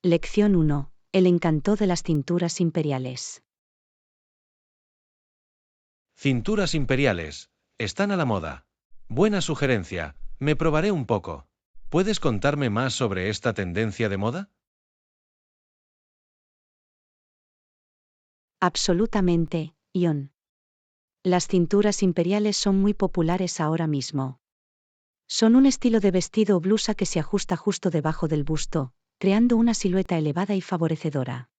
Lección 1. El encanto de las cinturas imperiales. Cinturas imperiales. Están a la moda. Buena sugerencia, me probaré un poco. ¿Puedes contarme más sobre esta tendencia de moda? Absolutamente, Ion. Las cinturas imperiales son muy populares ahora mismo. Son un estilo de vestido o blusa que se ajusta justo debajo del busto, creando una silueta elevada y favorecedora.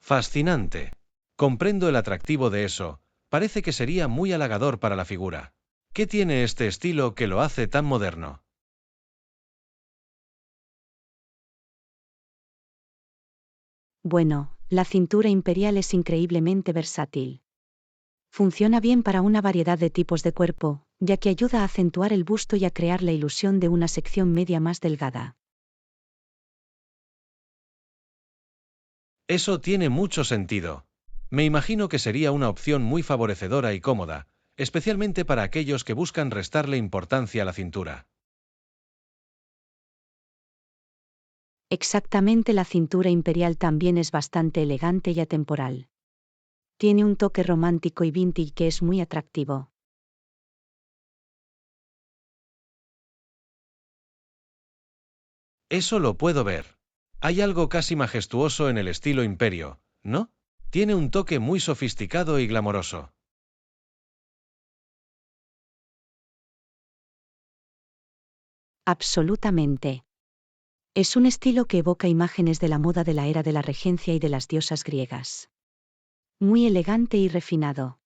Fascinante. Comprendo el atractivo de eso, parece que sería muy halagador para la figura. ¿Qué tiene este estilo que lo hace tan moderno? Bueno, la cintura imperial es increíblemente versátil. Funciona bien para una variedad de tipos de cuerpo, ya que ayuda a acentuar el busto y a crear la ilusión de una sección media más delgada. Eso tiene mucho sentido. Me imagino que sería una opción muy favorecedora y cómoda, especialmente para aquellos que buscan restarle importancia a la cintura. Exactamente, la cintura imperial también es bastante elegante y atemporal. Tiene un toque romántico y vintage que es muy atractivo. Eso lo puedo ver. Hay algo casi majestuoso en el estilo imperio, ¿no? Tiene un toque muy sofisticado y glamoroso. Absolutamente. Es un estilo que evoca imágenes de la moda de la era de la regencia y de las diosas griegas. Muy elegante y refinado.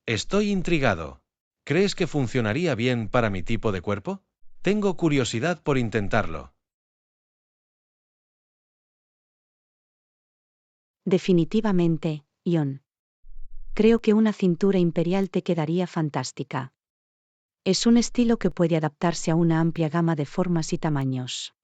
Estoy intrigado. ¿Crees que funcionaría bien para mi tipo de cuerpo? Tengo curiosidad por intentarlo. Definitivamente, Ion. Creo que una cintura imperial te quedaría fantástica. Es un estilo que puede adaptarse a una amplia gama de formas y tamaños.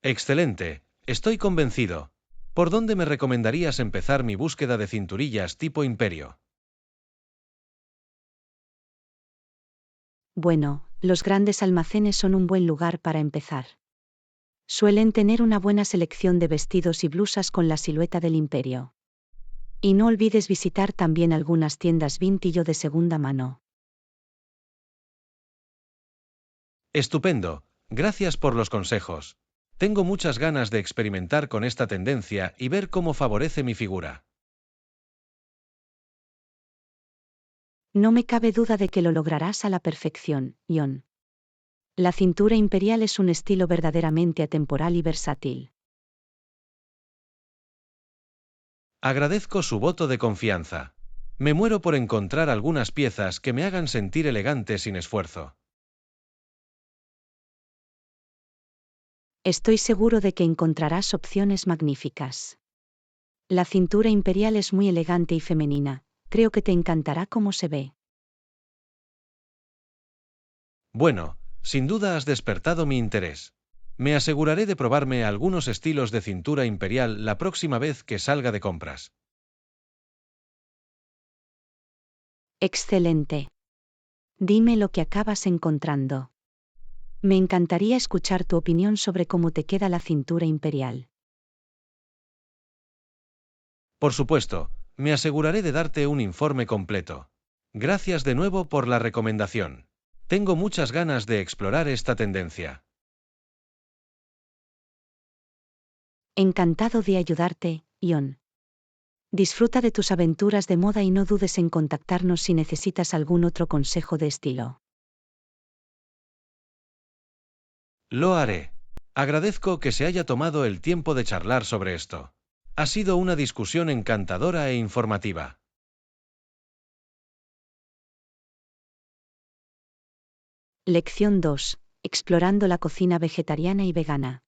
Excelente, estoy convencido. ¿Por dónde me recomendarías empezar mi búsqueda de cinturillas tipo imperio? Bueno, los grandes almacenes son un buen lugar para empezar. Suelen tener una buena selección de vestidos y blusas con la silueta del imperio. Y no olvides visitar también algunas tiendas vintage o de segunda mano. Estupendo, gracias por los consejos. Tengo muchas ganas de experimentar con esta tendencia y ver cómo favorece mi figura. No me cabe duda de que lo lograrás a la perfección, Ion. La cintura imperial es un estilo verdaderamente atemporal y versátil. Agradezco su voto de confianza. Me muero por encontrar algunas piezas que me hagan sentir elegante sin esfuerzo. Estoy seguro de que encontrarás opciones magníficas. La cintura imperial es muy elegante y femenina, creo que te encantará cómo se ve. Bueno, sin duda has despertado mi interés. Me aseguraré de probarme algunos estilos de cintura imperial la próxima vez que salga de compras. Excelente. Dime lo que acabas encontrando. Me encantaría escuchar tu opinión sobre cómo te queda la cintura imperial. Por supuesto, me aseguraré de darte un informe completo. Gracias de nuevo por la recomendación. Tengo muchas ganas de explorar esta tendencia. Encantado de ayudarte, Ion. Disfruta de tus aventuras de moda y no dudes en contactarnos si necesitas algún otro consejo de estilo. Lo haré. Agradezco que se haya tomado el tiempo de charlar sobre esto. Ha sido una discusión encantadora e informativa. Lección 2. Explorando la cocina vegetariana y vegana.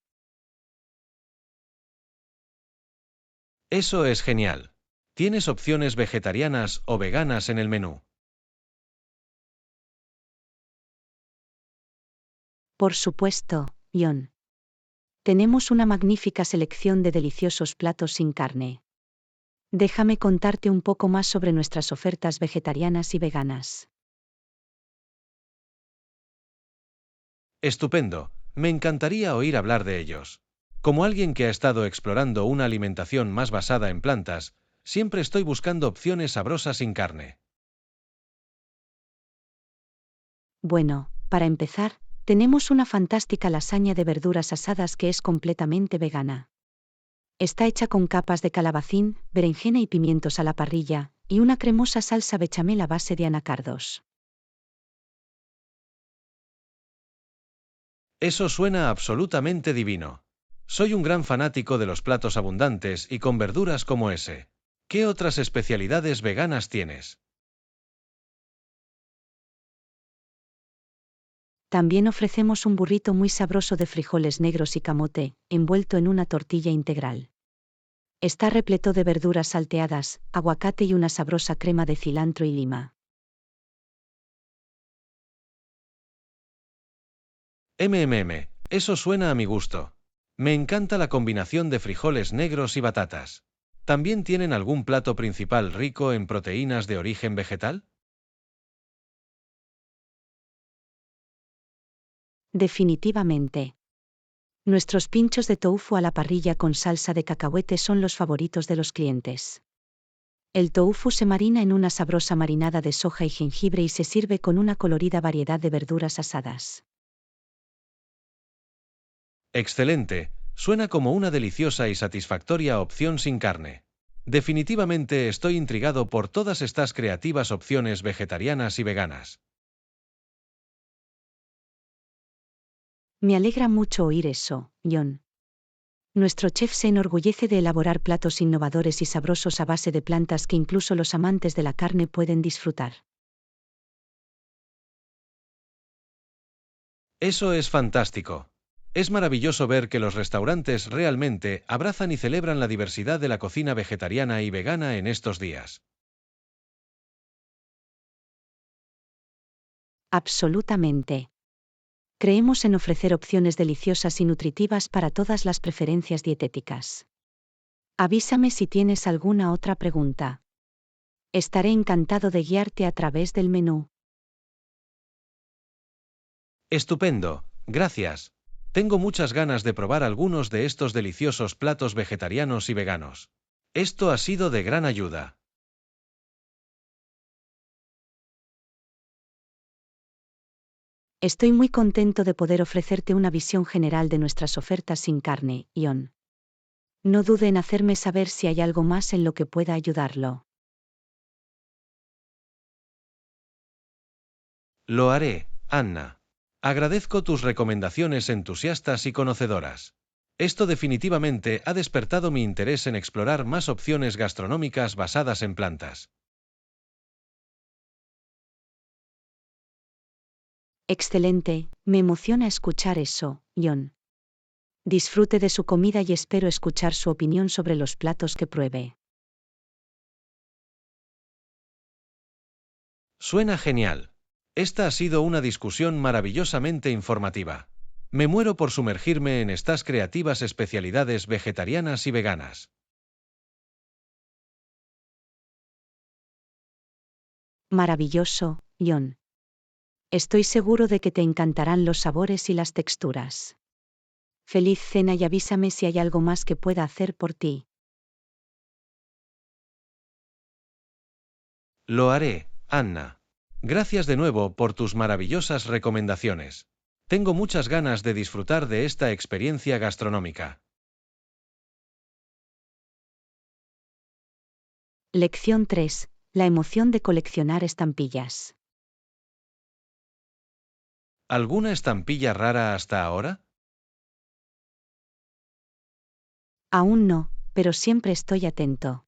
Eso es genial. ¿Tienes opciones vegetarianas o veganas en el menú? Por supuesto, Ion. Tenemos una magnífica selección de deliciosos platos sin carne. Déjame contarte un poco más sobre nuestras ofertas vegetarianas y veganas. Estupendo, me encantaría oír hablar de ellos. Como alguien que ha estado explorando una alimentación más basada en plantas, siempre estoy buscando opciones sabrosas sin carne. Bueno, para empezar, tenemos una fantástica lasaña de verduras asadas que es completamente vegana. Está hecha con capas de calabacín, berenjena y pimientos a la parrilla, y una cremosa salsa bechamel a base de anacardos. Eso suena absolutamente divino. Soy un gran fanático de los platos abundantes y con verduras como ese. ¿Qué otras especialidades veganas tienes? También ofrecemos un burrito muy sabroso de frijoles negros y camote, envuelto en una tortilla integral. Está repleto de verduras salteadas, aguacate y una sabrosa crema de cilantro y lima. Eso suena a mi gusto. Me encanta la combinación de frijoles negros y batatas. ¿También tienen algún plato principal rico en proteínas de origen vegetal? Definitivamente. Nuestros pinchos de tofu a la parrilla con salsa de cacahuete son los favoritos de los clientes. El tofu se marina en una sabrosa marinada de soja y jengibre y se sirve con una colorida variedad de verduras asadas. Excelente, suena como una deliciosa y satisfactoria opción sin carne. Definitivamente estoy intrigado por todas estas creativas opciones vegetarianas y veganas. Me alegra mucho oír eso, John. Nuestro chef se enorgullece de elaborar platos innovadores y sabrosos a base de plantas que incluso los amantes de la carne pueden disfrutar. Eso es fantástico. Es maravilloso ver que los restaurantes realmente abrazan y celebran la diversidad de la cocina vegetariana y vegana en estos días. Absolutamente. Creemos en ofrecer opciones deliciosas y nutritivas para todas las preferencias dietéticas. Avísame si tienes alguna otra pregunta. Estaré encantado de guiarte a través del menú. Estupendo, gracias. Tengo muchas ganas de probar algunos de estos deliciosos platos vegetarianos y veganos. Esto ha sido de gran ayuda. Estoy muy contento de poder ofrecerte una visión general de nuestras ofertas sin carne, Ion. No dude en hacerme saber si hay algo más en lo que pueda ayudarlo. Lo haré, Anna. Agradezco tus recomendaciones entusiastas y conocedoras. Esto definitivamente ha despertado mi interés en explorar más opciones gastronómicas basadas en plantas. Excelente, me emociona escuchar eso, Ion. Disfrute de su comida y espero escuchar su opinión sobre los platos que pruebe. Suena genial. Esta ha sido una discusión maravillosamente informativa. Me muero por sumergirme en estas creativas especialidades vegetarianas y veganas. Maravilloso, Ion. Estoy seguro de que te encantarán los sabores y las texturas. Feliz cena y avísame si hay algo más que pueda hacer por ti. Lo haré, Anna. Gracias de nuevo por tus maravillosas recomendaciones. Tengo muchas ganas de disfrutar de esta experiencia gastronómica. Lección 3. La emoción de coleccionar estampillas. ¿Alguna estampilla rara hasta ahora? Aún no, pero siempre estoy atento.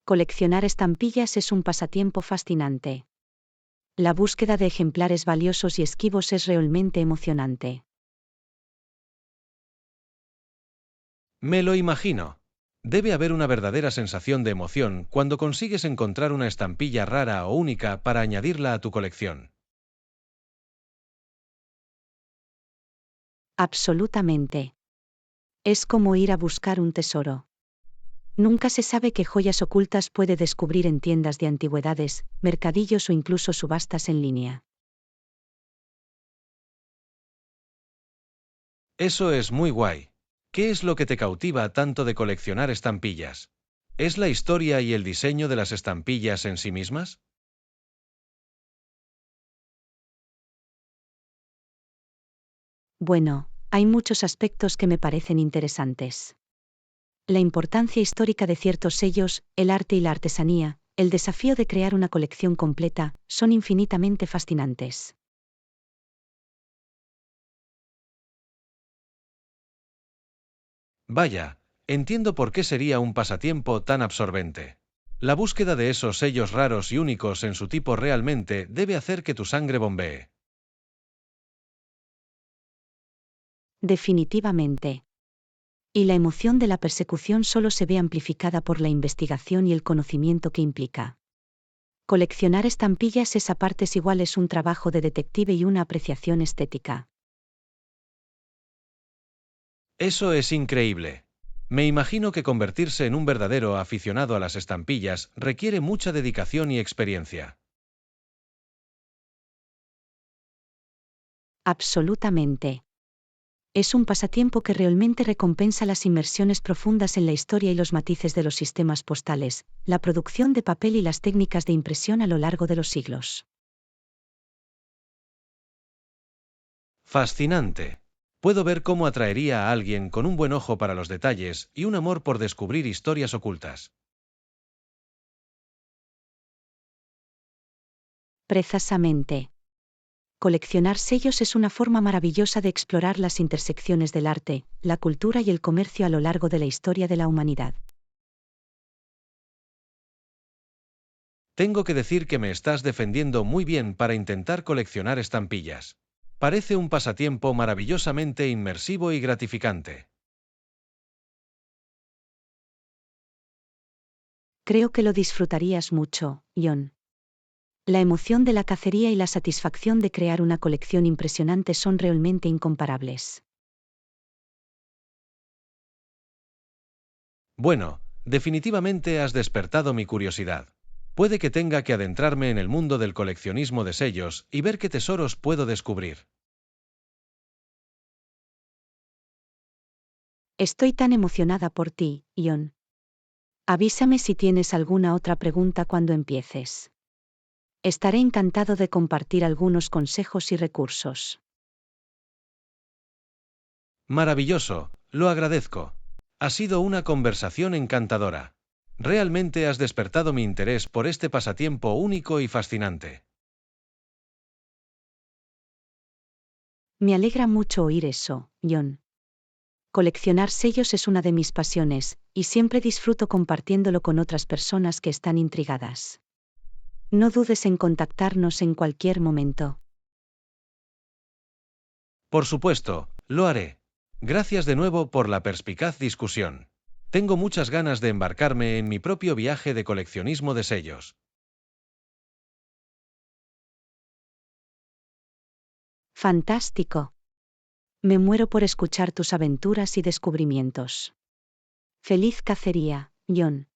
Coleccionar estampillas es un pasatiempo fascinante. La búsqueda de ejemplares valiosos y esquivos es realmente emocionante. Me lo imagino. Debe haber una verdadera sensación de emoción cuando consigues encontrar una estampilla rara o única para añadirla a tu colección. Absolutamente. Es como ir a buscar un tesoro. Nunca se sabe qué joyas ocultas puede descubrir en tiendas de antigüedades, mercadillos o incluso subastas en línea. Eso es muy guay. ¿Qué es lo que te cautiva tanto de coleccionar estampillas? ¿Es la historia y el diseño de las estampillas en sí mismas? Bueno, hay muchos aspectos que me parecen interesantes. La importancia histórica de ciertos sellos, el arte y la artesanía, el desafío de crear una colección completa, son infinitamente fascinantes. Vaya, entiendo por qué sería un pasatiempo tan absorbente. La búsqueda de esos sellos raros y únicos en su tipo realmente debe hacer que tu sangre bombee. Definitivamente. Y la emoción de la persecución solo se ve amplificada por la investigación y el conocimiento que implica. Coleccionar estampillas es a partes iguales un trabajo de detective y una apreciación estética. Eso es increíble. Me imagino que convertirse en un verdadero aficionado a las estampillas requiere mucha dedicación y experiencia. Absolutamente. Es un pasatiempo que realmente recompensa las inmersiones profundas en la historia y los matices de los sistemas postales, la producción de papel y las técnicas de impresión a lo largo de los siglos. Fascinante. Puedo ver cómo atraería a alguien con un buen ojo para los detalles y un amor por descubrir historias ocultas. Precisamente. Coleccionar sellos es una forma maravillosa de explorar las intersecciones del arte, la cultura y el comercio a lo largo de la historia de la humanidad. Tengo que decir que me estás defendiendo muy bien para intentar coleccionar estampillas. Parece un pasatiempo maravillosamente inmersivo y gratificante. Creo que lo disfrutarías mucho, John. La emoción de la cacería y la satisfacción de crear una colección impresionante son realmente incomparables. Bueno, definitivamente has despertado mi curiosidad. Puede que tenga que adentrarme en el mundo del coleccionismo de sellos y ver qué tesoros puedo descubrir. Estoy tan emocionada por ti, John. Avísame si tienes alguna otra pregunta cuando empieces. Estaré encantado de compartir algunos consejos y recursos. Maravilloso, lo agradezco. Ha sido una conversación encantadora. Realmente has despertado mi interés por este pasatiempo único y fascinante. Me alegra mucho oír eso, John. Coleccionar sellos es una de mis pasiones, y siempre disfruto compartiéndolo con otras personas que están intrigadas. No dudes en contactarnos en cualquier momento. Por supuesto, lo haré. Gracias de nuevo por la perspicaz discusión. Tengo muchas ganas de embarcarme en mi propio viaje de coleccionismo de sellos. Fantástico. Me muero por escuchar tus aventuras y descubrimientos. Feliz cacería, John.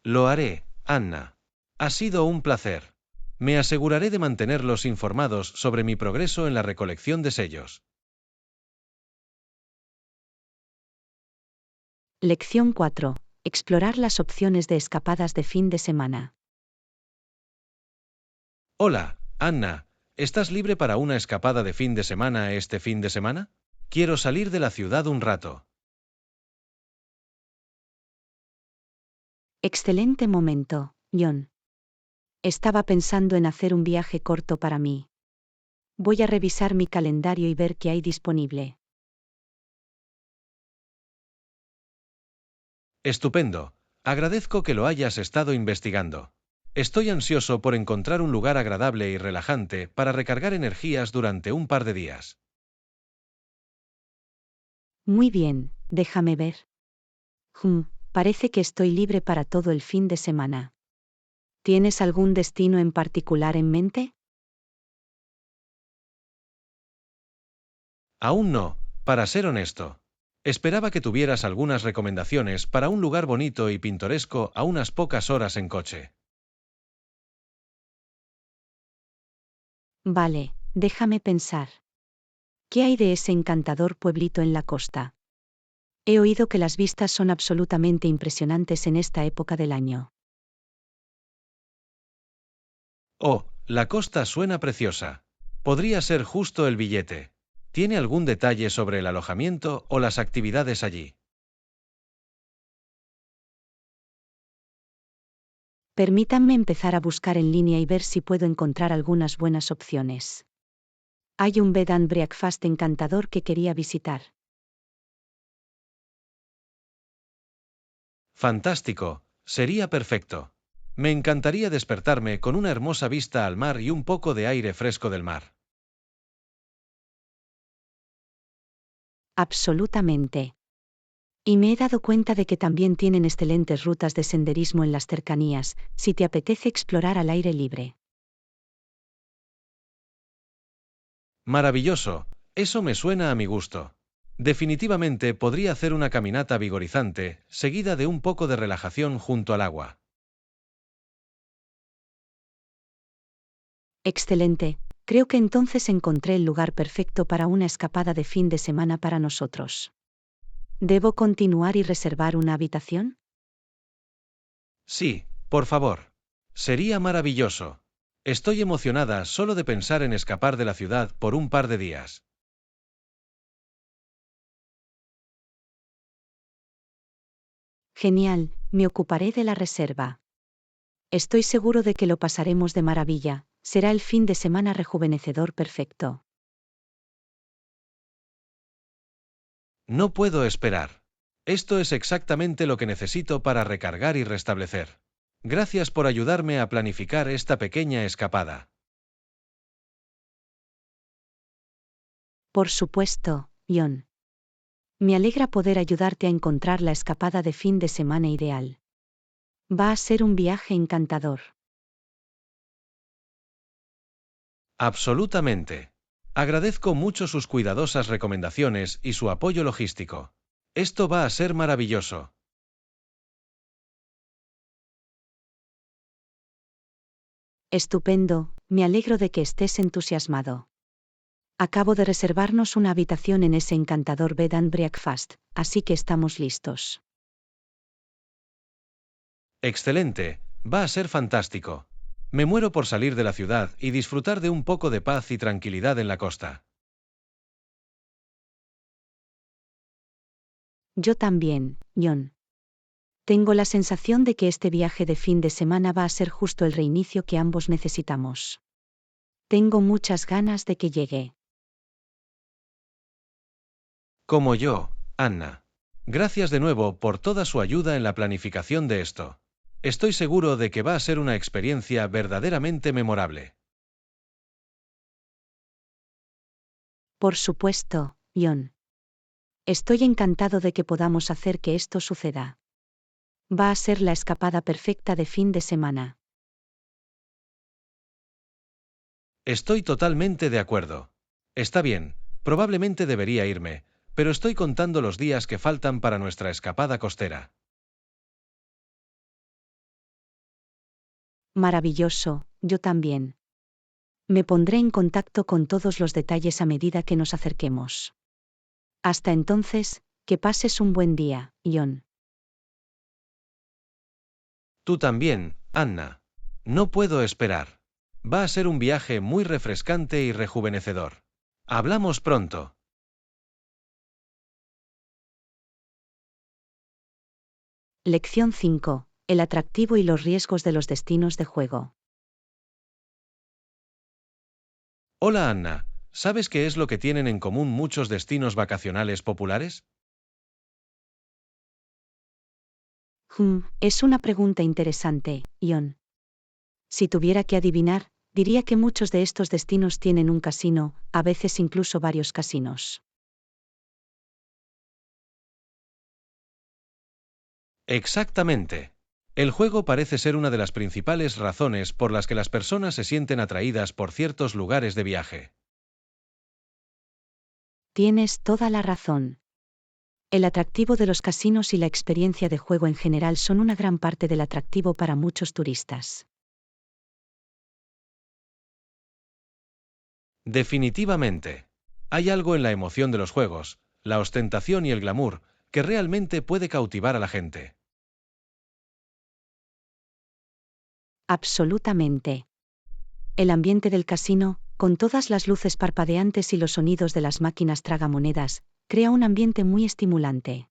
Lo haré, Anna. Ha sido un placer. Me aseguraré de mantenerlos informados sobre mi progreso en la recolección de sellos. Lección 4. Explorar las opciones de escapadas de fin de semana. Hola, Anna. ¿Estás libre para una escapada de fin de semana este fin de semana? Quiero salir de la ciudad un rato. Excelente momento, John. Estaba pensando en hacer un viaje corto para mí. Voy a revisar mi calendario y ver qué hay disponible. Estupendo. Agradezco que lo hayas estado investigando. Estoy ansioso por encontrar un lugar agradable y relajante para recargar energías durante un par de días. Muy bien, déjame ver. Parece que estoy libre para todo el fin de semana. ¿Tienes algún destino en particular en mente? Aún no, para ser honesto. Esperaba que tuvieras algunas recomendaciones para un lugar bonito y pintoresco a unas pocas horas en coche. Vale, déjame pensar. ¿Qué hay de ese encantador pueblito en la costa? He oído que las vistas son absolutamente impresionantes en esta época del año. Oh, la costa suena preciosa. Podría ser justo el billete. ¿Tiene algún detalle sobre el alojamiento o las actividades allí? Permítanme empezar a buscar en línea y ver si puedo encontrar algunas buenas opciones. Hay un bed and breakfast encantador que quería visitar. Fantástico, sería perfecto. Me encantaría despertarme con una hermosa vista al mar y un poco de aire fresco del mar. Absolutamente. Y me he dado cuenta de que también tienen excelentes rutas de senderismo en las cercanías, si te apetece explorar al aire libre. Maravilloso, eso me suena a mi gusto. Definitivamente podría hacer una caminata vigorizante, seguida de un poco de relajación junto al agua. Excelente. Creo que entonces encontré el lugar perfecto para una escapada de fin de semana para nosotros. ¿Debo continuar y reservar una habitación? Sí, por favor. Sería maravilloso. Estoy emocionada solo de pensar en escapar de la ciudad por un par de días. Genial, me ocuparé de la reserva. Estoy seguro de que lo pasaremos de maravilla, será el fin de semana rejuvenecedor perfecto. No puedo esperar. Esto es exactamente lo que necesito para recargar y restablecer. Gracias por ayudarme a planificar esta pequeña escapada. Por supuesto, John. Me alegra poder ayudarte a encontrar la escapada de fin de semana ideal. Va a ser un viaje encantador. Absolutamente. Agradezco mucho sus cuidadosas recomendaciones y su apoyo logístico. Esto va a ser maravilloso. Estupendo, me alegro de que estés entusiasmado. Acabo de reservarnos una habitación en ese encantador bed and breakfast, así que estamos listos. Excelente, va a ser fantástico. Me muero por salir de la ciudad y disfrutar de un poco de paz y tranquilidad en la costa. Yo también, John. Tengo la sensación de que este viaje de fin de semana va a ser justo el reinicio que ambos necesitamos. Tengo muchas ganas de que llegue. Como yo, Anna. Gracias de nuevo por toda su ayuda en la planificación de esto. Estoy seguro de que va a ser una experiencia verdaderamente memorable. Por supuesto, John. Estoy encantado de que podamos hacer que esto suceda. Va a ser la escapada perfecta de fin de semana. Estoy totalmente de acuerdo. Está bien, probablemente debería irme, pero estoy contando los días que faltan para nuestra escapada costera. Maravilloso, yo también. Me pondré en contacto con todos los detalles a medida que nos acerquemos. Hasta entonces, que pases un buen día, John. Tú también, Anna. No puedo esperar. Va a ser un viaje muy refrescante y rejuvenecedor. Hablamos pronto. Lección 5. El atractivo y los riesgos de los destinos de juego. Hola Anna, ¿sabes qué es lo que tienen en común muchos destinos vacacionales populares? Es una pregunta interesante, John. Si tuviera que adivinar, diría que muchos de estos destinos tienen un casino, a veces incluso varios casinos. Exactamente. El juego parece ser una de las principales razones por las que las personas se sienten atraídas por ciertos lugares de viaje. Tienes toda la razón. El atractivo de los casinos y la experiencia de juego en general son una gran parte del atractivo para muchos turistas. Definitivamente. Hay algo en la emoción de los juegos, la ostentación y el glamour, que realmente puede cautivar a la gente. Absolutamente. El ambiente del casino, con todas las luces parpadeantes y los sonidos de las máquinas tragamonedas, crea un ambiente muy estimulante.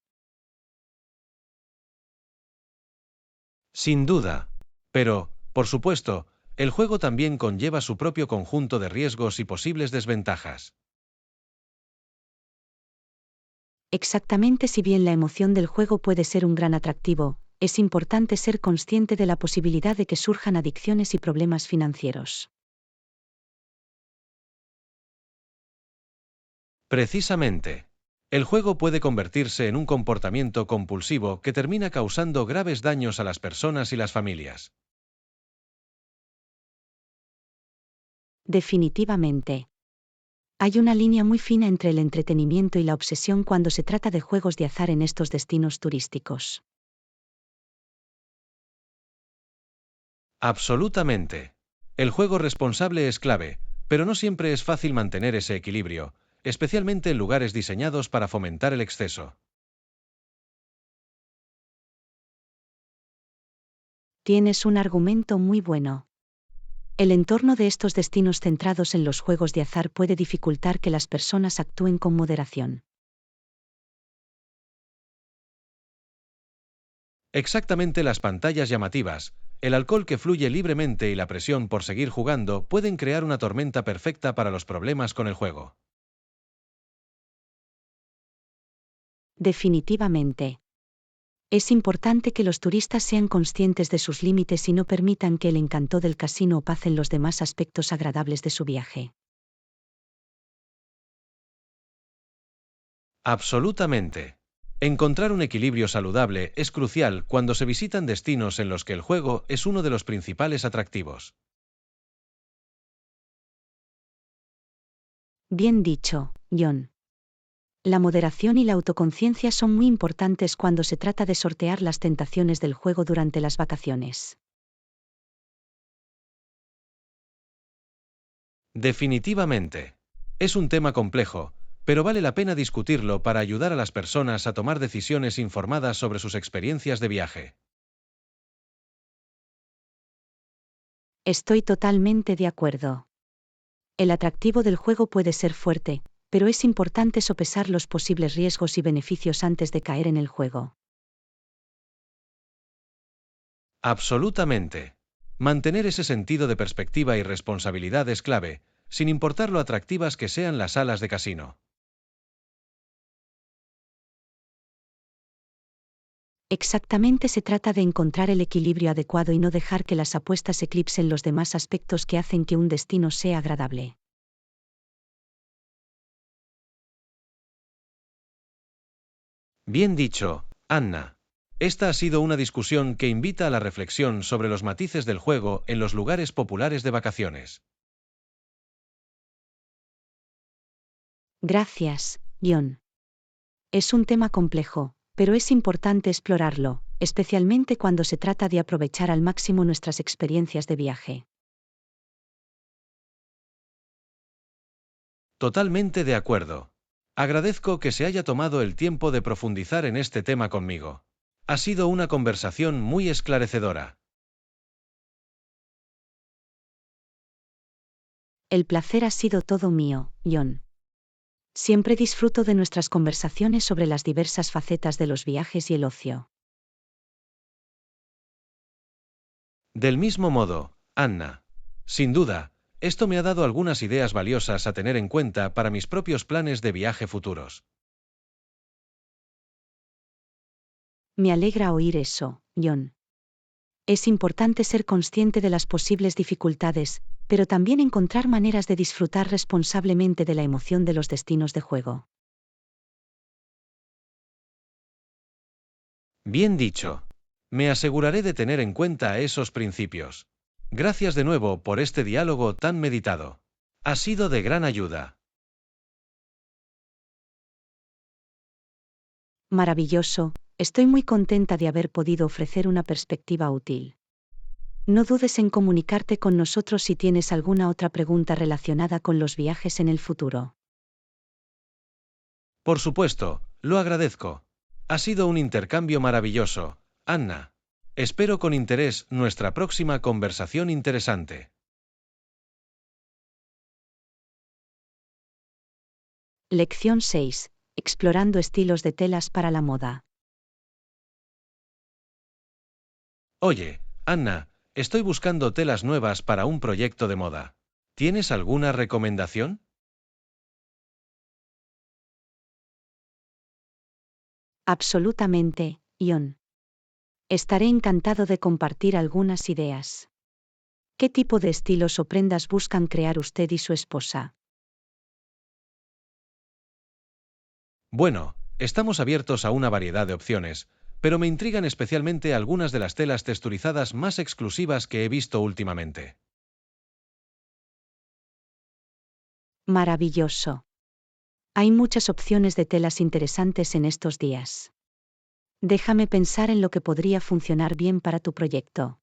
Sin duda. Pero, por supuesto, el juego también conlleva su propio conjunto de riesgos y posibles desventajas. Exactamente, si bien la emoción del juego puede ser un gran atractivo, es importante ser consciente de la posibilidad de que surjan adicciones y problemas financieros. Precisamente. El juego puede convertirse en un comportamiento compulsivo que termina causando graves daños a las personas y las familias. Definitivamente. Hay una línea muy fina entre el entretenimiento y la obsesión cuando se trata de juegos de azar en estos destinos turísticos. Absolutamente. El juego responsable es clave, pero no siempre es fácil mantener ese equilibrio, especialmente en lugares diseñados para fomentar el exceso. Tienes un argumento muy bueno. El entorno de estos destinos centrados en los juegos de azar puede dificultar que las personas actúen con moderación. Exactamente, las pantallas llamativas, el alcohol que fluye libremente y la presión por seguir jugando pueden crear una tormenta perfecta para los problemas con el juego. Definitivamente. Es importante que los turistas sean conscientes de sus límites y no permitan que el encanto del casino opace los demás aspectos agradables de su viaje. Absolutamente. Encontrar un equilibrio saludable es crucial cuando se visitan destinos en los que el juego es uno de los principales atractivos. Bien dicho, John. La moderación y la autoconciencia son muy importantes cuando se trata de sortear las tentaciones del juego durante las vacaciones. Definitivamente. Es un tema complejo, pero vale la pena discutirlo para ayudar a las personas a tomar decisiones informadas sobre sus experiencias de viaje. Estoy totalmente de acuerdo. El atractivo del juego puede ser fuerte, pero es importante sopesar los posibles riesgos y beneficios antes de caer en el juego. Absolutamente. Mantener ese sentido de perspectiva y responsabilidad es clave, sin importar lo atractivas que sean las salas de casino. Exactamente, se trata de encontrar el equilibrio adecuado y no dejar que las apuestas eclipsen los demás aspectos que hacen que un destino sea agradable. Bien dicho, Anna. Esta ha sido una discusión que invita a la reflexión sobre los matices del juego en los lugares populares de vacaciones. Gracias, John. Es un tema complejo, pero es importante explorarlo, especialmente cuando se trata de aprovechar al máximo nuestras experiencias de viaje. Totalmente de acuerdo. Agradezco que se haya tomado el tiempo de profundizar en este tema conmigo. Ha sido una conversación muy esclarecedora. El placer ha sido todo mío, John. Siempre disfruto de nuestras conversaciones sobre las diversas facetas de los viajes y el ocio. Del mismo modo, Anna. Sin duda, esto me ha dado algunas ideas valiosas a tener en cuenta para mis propios planes de viaje futuros. Me alegra oír eso, John. Es importante ser consciente de las posibles dificultades, pero también encontrar maneras de disfrutar responsablemente de la emoción de los destinos de juego. Bien dicho. Me aseguraré de tener en cuenta esos principios. Gracias de nuevo por este diálogo tan meditado. Ha sido de gran ayuda. Maravilloso, estoy muy contenta de haber podido ofrecer una perspectiva útil. No dudes en comunicarte con nosotros si tienes alguna otra pregunta relacionada con los viajes en el futuro. Por supuesto, lo agradezco. Ha sido un intercambio maravilloso, Anna. Espero con interés nuestra próxima conversación interesante. Lección 6. Explorando estilos de telas para la moda. Oye, Anna, estoy buscando telas nuevas para un proyecto de moda. ¿Tienes alguna recomendación? Absolutamente, Ion. Estaré encantado de compartir algunas ideas. ¿Qué tipo de estilos o prendas buscan crear usted y su esposa? Bueno, estamos abiertos a una variedad de opciones, pero me intrigan especialmente algunas de las telas texturizadas más exclusivas que he visto últimamente. Maravilloso. Hay muchas opciones de telas interesantes en estos días. Déjame pensar en lo que podría funcionar bien para tu proyecto.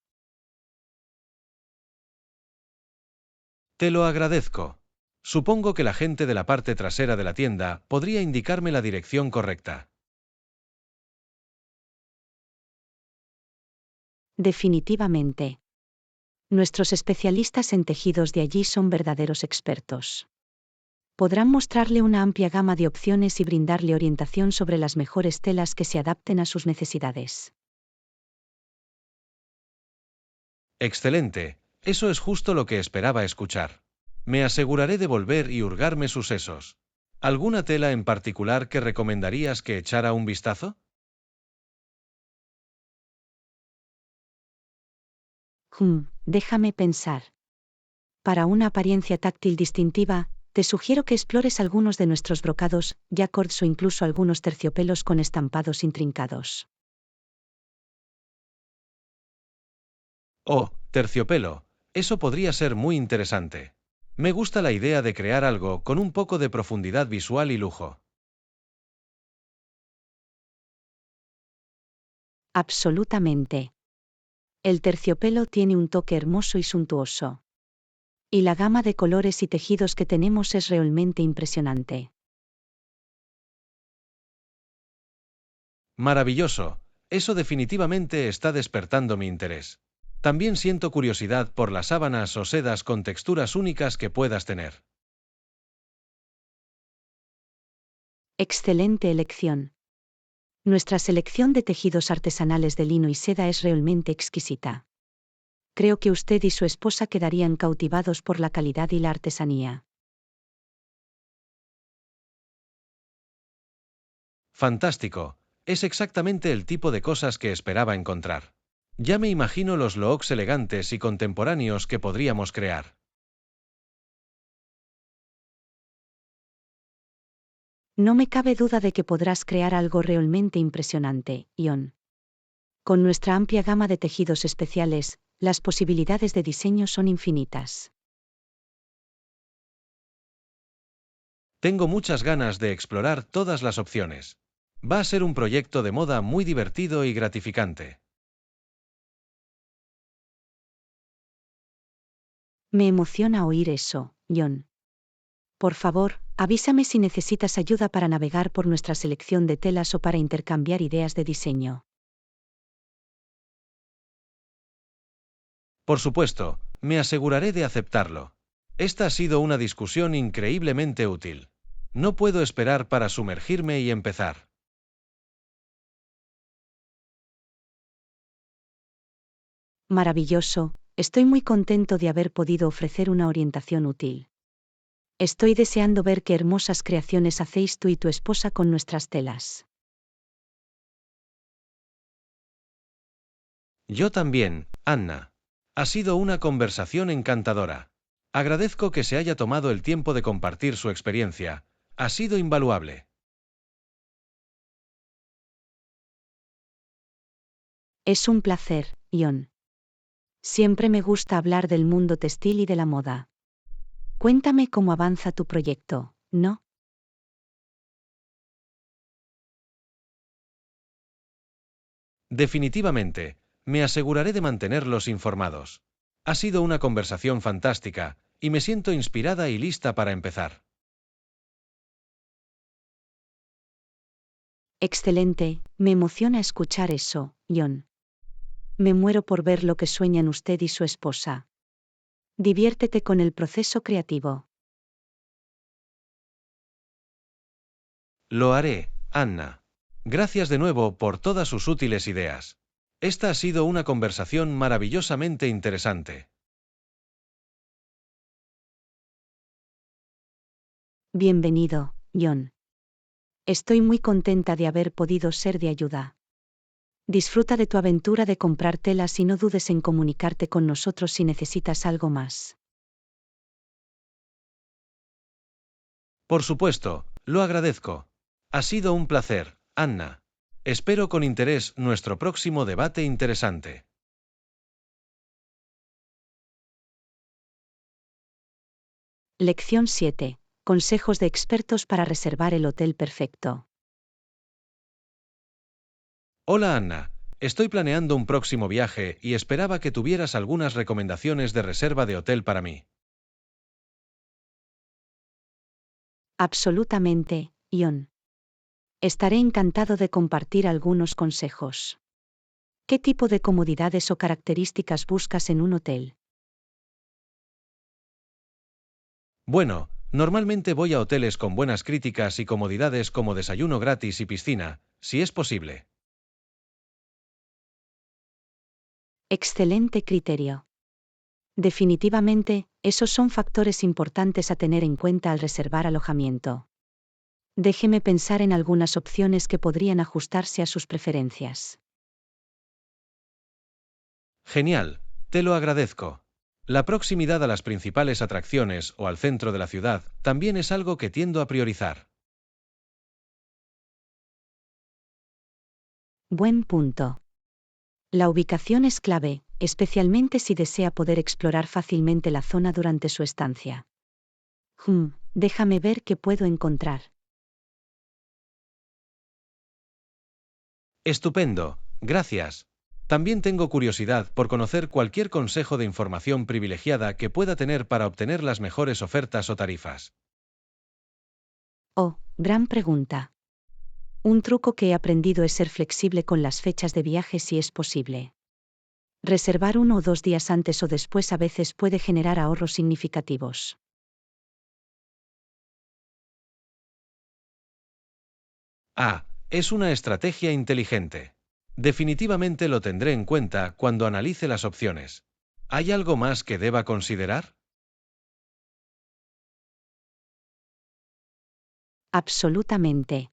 Te lo agradezco. Supongo que la gente de la parte trasera de la tienda podría indicarme la dirección correcta. Definitivamente. Nuestros especialistas en tejidos de allí son verdaderos expertos. Podrán mostrarle una amplia gama de opciones y brindarle orientación sobre las mejores telas que se adapten a sus necesidades. Excelente, eso es justo lo que esperaba escuchar. Me aseguraré de volver y hurgarme sus sesos. ¿Alguna tela en particular que recomendarías que echara un vistazo? Déjame pensar. Para una apariencia táctil distintiva, te sugiero que explores algunos de nuestros brocados, jacquards o incluso algunos terciopelos con estampados intrincados. Oh, terciopelo. Eso podría ser muy interesante. Me gusta la idea de crear algo con un poco de profundidad visual y lujo. Absolutamente. El terciopelo tiene un toque hermoso y suntuoso. Y la gama de colores y tejidos que tenemos es realmente impresionante. Maravilloso. Eso definitivamente está despertando mi interés. También siento curiosidad por las sábanas o sedas con texturas únicas que puedas tener. Excelente elección. Nuestra selección de tejidos artesanales de lino y seda es realmente exquisita. Creo que usted y su esposa quedarían cautivados por la calidad y la artesanía. Fantástico. Es exactamente el tipo de cosas que esperaba encontrar. Ya me imagino los looks elegantes y contemporáneos que podríamos crear. No me cabe duda de que podrás crear algo realmente impresionante, Ion. Con nuestra amplia gama de tejidos especiales, las posibilidades de diseño son infinitas. Tengo muchas ganas de explorar todas las opciones. Va a ser un proyecto de moda muy divertido y gratificante. Me emociona oír eso, Ion. Por favor, avísame si necesitas ayuda para navegar por nuestra selección de telas o para intercambiar ideas de diseño. Por supuesto, me aseguraré de aceptarlo. Esta ha sido una discusión increíblemente útil. No puedo esperar para sumergirme y empezar. Maravilloso, estoy muy contento de haber podido ofrecer una orientación útil. Estoy deseando ver qué hermosas creaciones hacéis tú y tu esposa con nuestras telas. Yo también, Anna. Ha sido una conversación encantadora. Agradezco que se haya tomado el tiempo de compartir su experiencia. Ha sido invaluable. Es un placer, Ion. Siempre me gusta hablar del mundo textil y de la moda. Cuéntame cómo avanza tu proyecto, ¿no? Definitivamente, me aseguraré de mantenerlos informados. Ha sido una conversación fantástica, y me siento inspirada y lista para empezar. Excelente, me emociona escuchar eso, John. Me muero por ver lo que sueñan usted y su esposa. Diviértete con el proceso creativo. Lo haré, Anna. Gracias de nuevo por todas sus útiles ideas. Esta ha sido una conversación maravillosamente interesante. Bienvenido, John. Estoy muy contenta de haber podido ser de ayuda. Disfruta de tu aventura de comprar telas y no dudes en comunicarte con nosotros si necesitas algo más. Por supuesto, lo agradezco. Ha sido un placer, Anna. Espero con interés nuestro próximo debate interesante. Lección 7. Consejos de expertos para reservar el hotel perfecto. Hola Anna, estoy planeando un próximo viaje y esperaba que tuvieras algunas recomendaciones de reserva de hotel para mí. Absolutamente, John. Estaré encantado de compartir algunos consejos. ¿Qué tipo de comodidades o características buscas en un hotel? Bueno, normalmente voy a hoteles con buenas críticas y comodidades como desayuno gratis y piscina, si es posible. Excelente criterio. Definitivamente, esos son factores importantes a tener en cuenta al reservar alojamiento. Déjeme pensar en algunas opciones que podrían ajustarse a sus preferencias. Genial, te lo agradezco. La proximidad a las principales atracciones o al centro de la ciudad también es algo que tiendo a priorizar. Buen punto. La ubicación es clave, especialmente si desea poder explorar fácilmente la zona durante su estancia. Déjame ver qué puedo encontrar. Estupendo, gracias. También tengo curiosidad por conocer cualquier consejo de información privilegiada que pueda tener para obtener las mejores ofertas o tarifas. Oh, gran pregunta. Un truco que he aprendido es ser flexible con las fechas de viaje si es posible. Reservar 1 o 2 días antes o después a veces puede generar ahorros significativos. Es una estrategia inteligente. Definitivamente lo tendré en cuenta cuando analice las opciones. ¿Hay algo más que deba considerar? Absolutamente.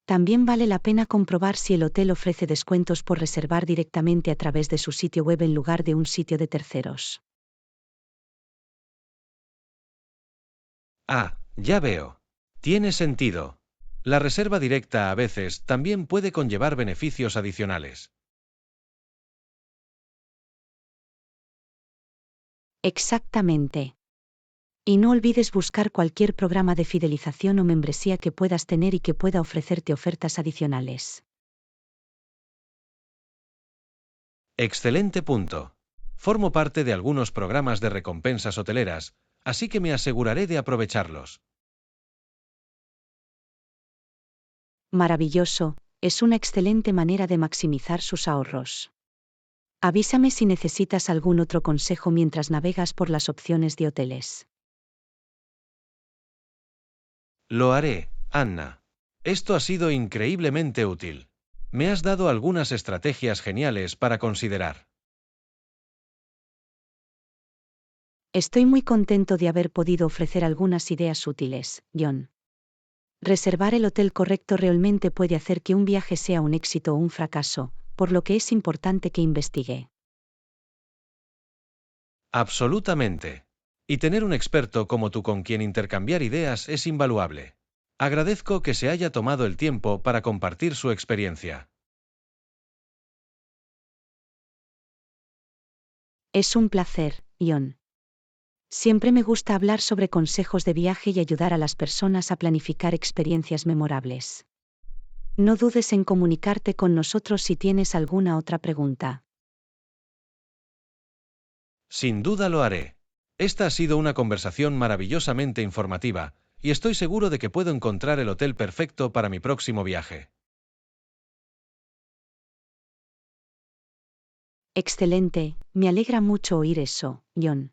También vale la pena comprobar si el hotel ofrece descuentos por reservar directamente a través de su sitio web en lugar de un sitio de terceros. Ya veo. Tiene sentido. La reserva directa a veces también puede conllevar beneficios adicionales. Exactamente. Y no olvides buscar cualquier programa de fidelización o membresía que puedas tener y que pueda ofrecerte ofertas adicionales. Excelente punto. Formo parte de algunos programas de recompensas hoteleras, así que me aseguraré de aprovecharlos. Maravilloso, es una excelente manera de maximizar sus ahorros. Avísame si necesitas algún otro consejo mientras navegas por las opciones de hoteles. Lo haré, Anna. Esto ha sido increíblemente útil. Me has dado algunas estrategias geniales para considerar. Estoy muy contento de haber podido ofrecer algunas ideas útiles, John. Reservar el hotel correcto realmente puede hacer que un viaje sea un éxito o un fracaso, por lo que es importante que investigue. Absolutamente. Y tener un experto como tú con quien intercambiar ideas es invaluable. Agradezco que se haya tomado el tiempo para compartir su experiencia. Es un placer, John. Siempre me gusta hablar sobre consejos de viaje y ayudar a las personas a planificar experiencias memorables. No dudes en comunicarte con nosotros si tienes alguna otra pregunta. Sin duda lo haré. Esta ha sido una conversación maravillosamente informativa, y estoy seguro de que puedo encontrar el hotel perfecto para mi próximo viaje. Excelente, me alegra mucho oír eso, John.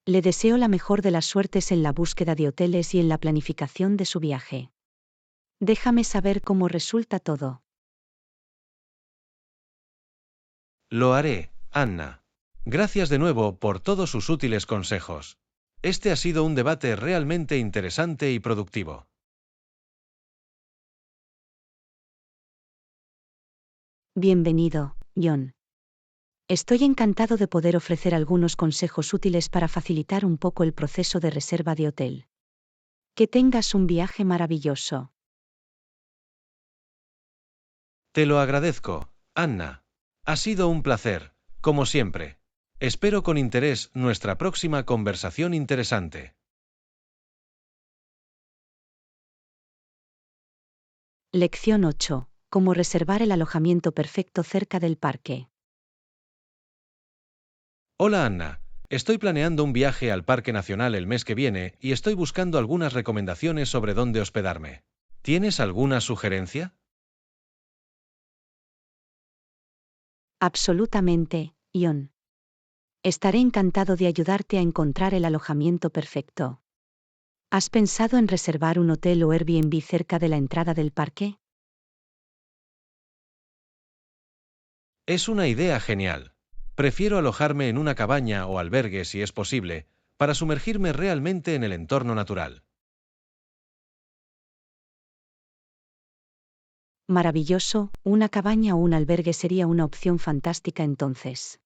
Le deseo la mejor de las suertes en la búsqueda de hoteles y en la planificación de su viaje. Déjame saber cómo resulta todo. Lo haré, Anna. Gracias de nuevo por todos sus útiles consejos. Este ha sido un debate realmente interesante y productivo. Bienvenido, John. Estoy encantado de poder ofrecer algunos consejos útiles para facilitar un poco el proceso de reserva de hotel. Que tengas un viaje maravilloso. Te lo agradezco, Anna. Ha sido un placer, como siempre. Espero con interés nuestra próxima conversación interesante. Lección 8. Cómo reservar el alojamiento perfecto cerca del parque. Hola Anna, estoy planeando un viaje al Parque Nacional el mes que viene y estoy buscando algunas recomendaciones sobre dónde hospedarme. ¿Tienes alguna sugerencia? Absolutamente, John. Estaré encantado de ayudarte a encontrar el alojamiento perfecto. ¿Has pensado en reservar un hotel o Airbnb cerca de la entrada del parque? Es una idea genial. Prefiero alojarme en una cabaña o albergue si es posible, para sumergirme realmente en el entorno natural. Maravilloso, una cabaña o un albergue sería una opción fantástica entonces.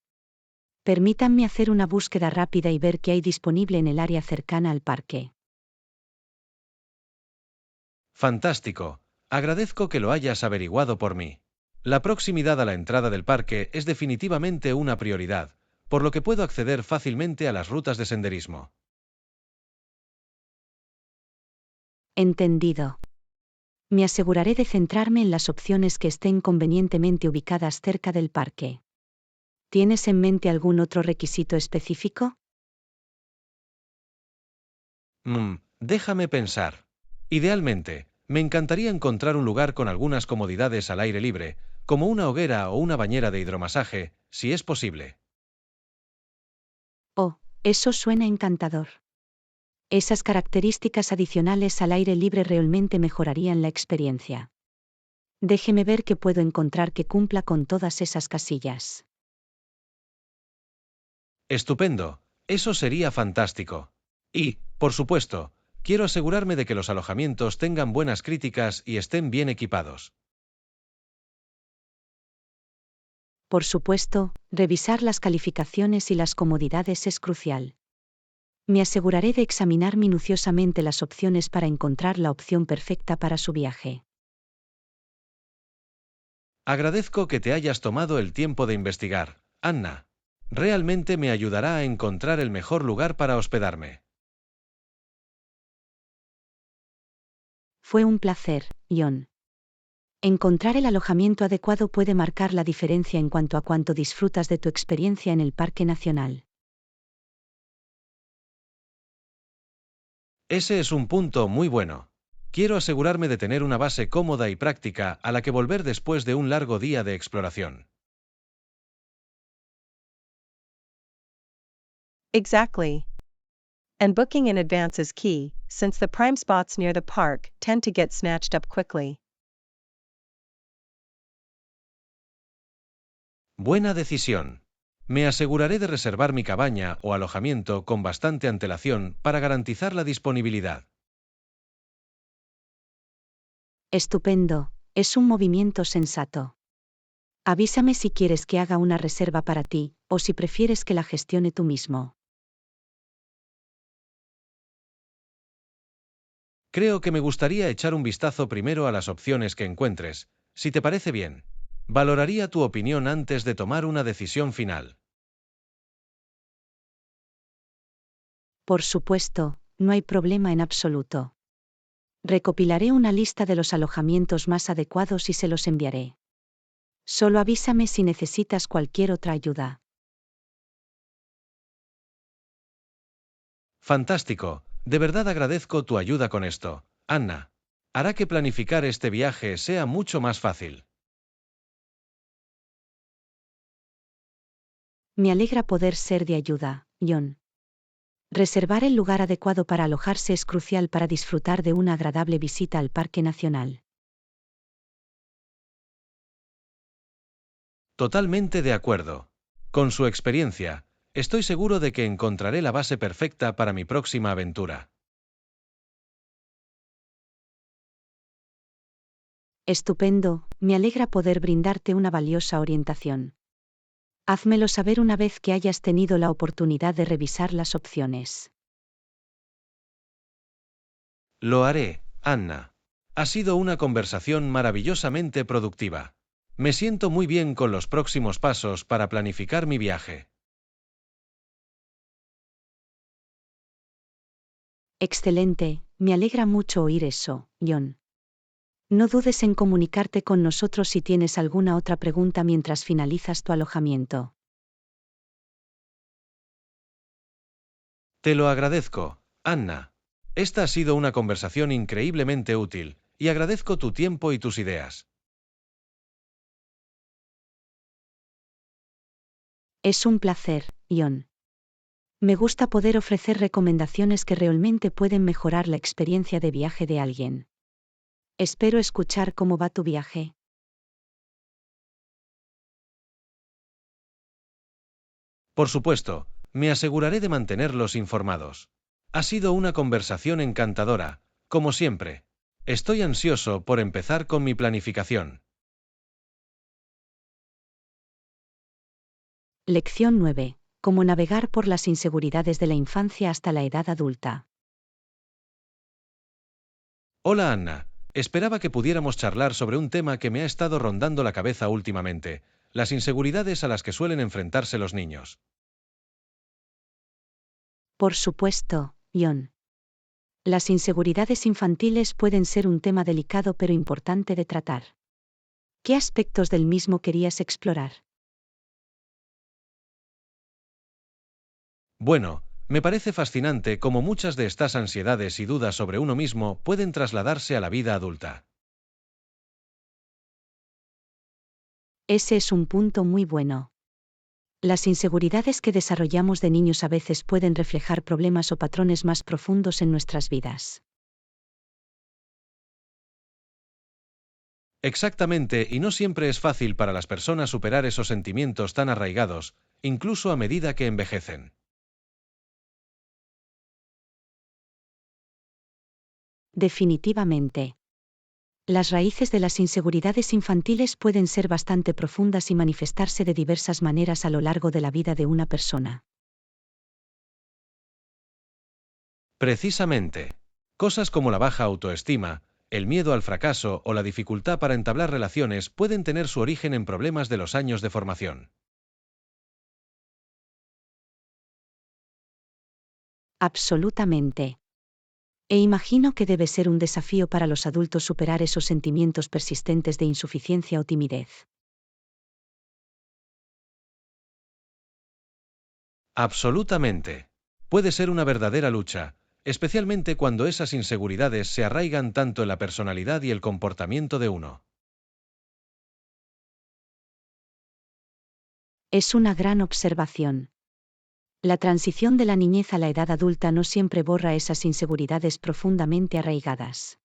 Permítanme hacer una búsqueda rápida y ver qué hay disponible en el área cercana al parque. Fantástico. Agradezco que lo hayas averiguado por mí. La proximidad a la entrada del parque es definitivamente una prioridad, por lo que puedo acceder fácilmente a las rutas de senderismo. Entendido. Me aseguraré de centrarme en las opciones que estén convenientemente ubicadas cerca del parque. ¿Tienes en mente algún otro requisito específico? Déjame pensar. Idealmente, me encantaría encontrar un lugar con algunas comodidades al aire libre, como una hoguera o una bañera de hidromasaje, si es posible. Oh, eso suena encantador. Esas características adicionales al aire libre realmente mejorarían la experiencia. Déjeme ver qué puedo encontrar que cumpla con todas esas casillas. Estupendo. Eso sería fantástico. Y, por supuesto, quiero asegurarme de que los alojamientos tengan buenas críticas y estén bien equipados. Por supuesto, revisar las calificaciones y las comodidades es crucial. Me aseguraré de examinar minuciosamente las opciones para encontrar la opción perfecta para su viaje. Agradezco que te hayas tomado el tiempo de investigar, Anna. Realmente me ayudará a encontrar el mejor lugar para hospedarme. Fue un placer, John. Encontrar el alojamiento adecuado puede marcar la diferencia en cuanto a cuánto disfrutas de tu experiencia en el Parque Nacional. Ese es un punto muy bueno. Quiero asegurarme de tener una base cómoda y práctica a la que volver después de un largo día de exploración. Exactly. And booking in advance is key, since the prime spots near the park tend to get snatched up quickly. Buena decisión. Me aseguraré de reservar mi cabaña o alojamiento con bastante antelación para garantizar la disponibilidad. Estupendo, es un movimiento sensato. Avísame si quieres que haga una reserva para ti, o si prefieres que la gestione tú mismo. Creo que me gustaría echar un vistazo primero a las opciones que encuentres, si te parece bien. Valoraría tu opinión antes de tomar una decisión final. Por supuesto, no hay problema en absoluto. Recopilaré una lista de los alojamientos más adecuados y se los enviaré. Solo avísame si necesitas cualquier otra ayuda. Fantástico, de verdad agradezco tu ayuda con esto, Anna. Hará que planificar este viaje sea mucho más fácil. Me alegra poder ser de ayuda, John. Reservar el lugar adecuado para alojarse es crucial para disfrutar de una agradable visita al Parque Nacional. Totalmente de acuerdo. Con su experiencia, estoy seguro de que encontraré la base perfecta para mi próxima aventura. Estupendo, me alegra poder brindarte una valiosa orientación. Házmelo saber una vez que hayas tenido la oportunidad de revisar las opciones. Lo haré, Anna. Ha sido una conversación maravillosamente productiva. Me siento muy bien con los próximos pasos para planificar mi viaje. Excelente, me alegra mucho oír eso, John. No dudes en comunicarte con nosotros si tienes alguna otra pregunta mientras finalizas tu alojamiento. Te lo agradezco, Anna. Esta ha sido una conversación increíblemente útil, y agradezco tu tiempo y tus ideas. Es un placer, John. Me gusta poder ofrecer recomendaciones que realmente pueden mejorar la experiencia de viaje de alguien. Espero escuchar cómo va tu viaje. Por supuesto, me aseguraré de mantenerlos informados. Ha sido una conversación encantadora, como siempre. Estoy ansioso por empezar con mi planificación. Lección 9. Cómo navegar por las inseguridades de la infancia hasta la edad adulta. Hola Anna, esperaba que pudiéramos charlar sobre un tema que me ha estado rondando la cabeza últimamente, las inseguridades a las que suelen enfrentarse los niños. Por supuesto, John. Las inseguridades infantiles pueden ser un tema delicado pero importante de tratar. ¿Qué aspectos del mismo querías explorar? Bueno, me parece fascinante cómo muchas de estas ansiedades y dudas sobre uno mismo pueden trasladarse a la vida adulta. Ese es un punto muy bueno. Las inseguridades que desarrollamos de niños a veces pueden reflejar problemas o patrones más profundos en nuestras vidas. Exactamente, y no siempre es fácil para las personas superar esos sentimientos tan arraigados, incluso a medida que envejecen. Definitivamente. Las raíces de las inseguridades infantiles pueden ser bastante profundas y manifestarse de diversas maneras a lo largo de la vida de una persona. Precisamente. Cosas como la baja autoestima, el miedo al fracaso o la dificultad para entablar relaciones pueden tener su origen en problemas de los años de formación. Absolutamente. E imagino que debe ser un desafío para los adultos superar esos sentimientos persistentes de insuficiencia o timidez. Absolutamente. Puede ser una verdadera lucha, especialmente cuando esas inseguridades se arraigan tanto en la personalidad y el comportamiento de uno. Es una gran observación. La transición de la niñez a la edad adulta no siempre borra esas inseguridades profundamente arraigadas.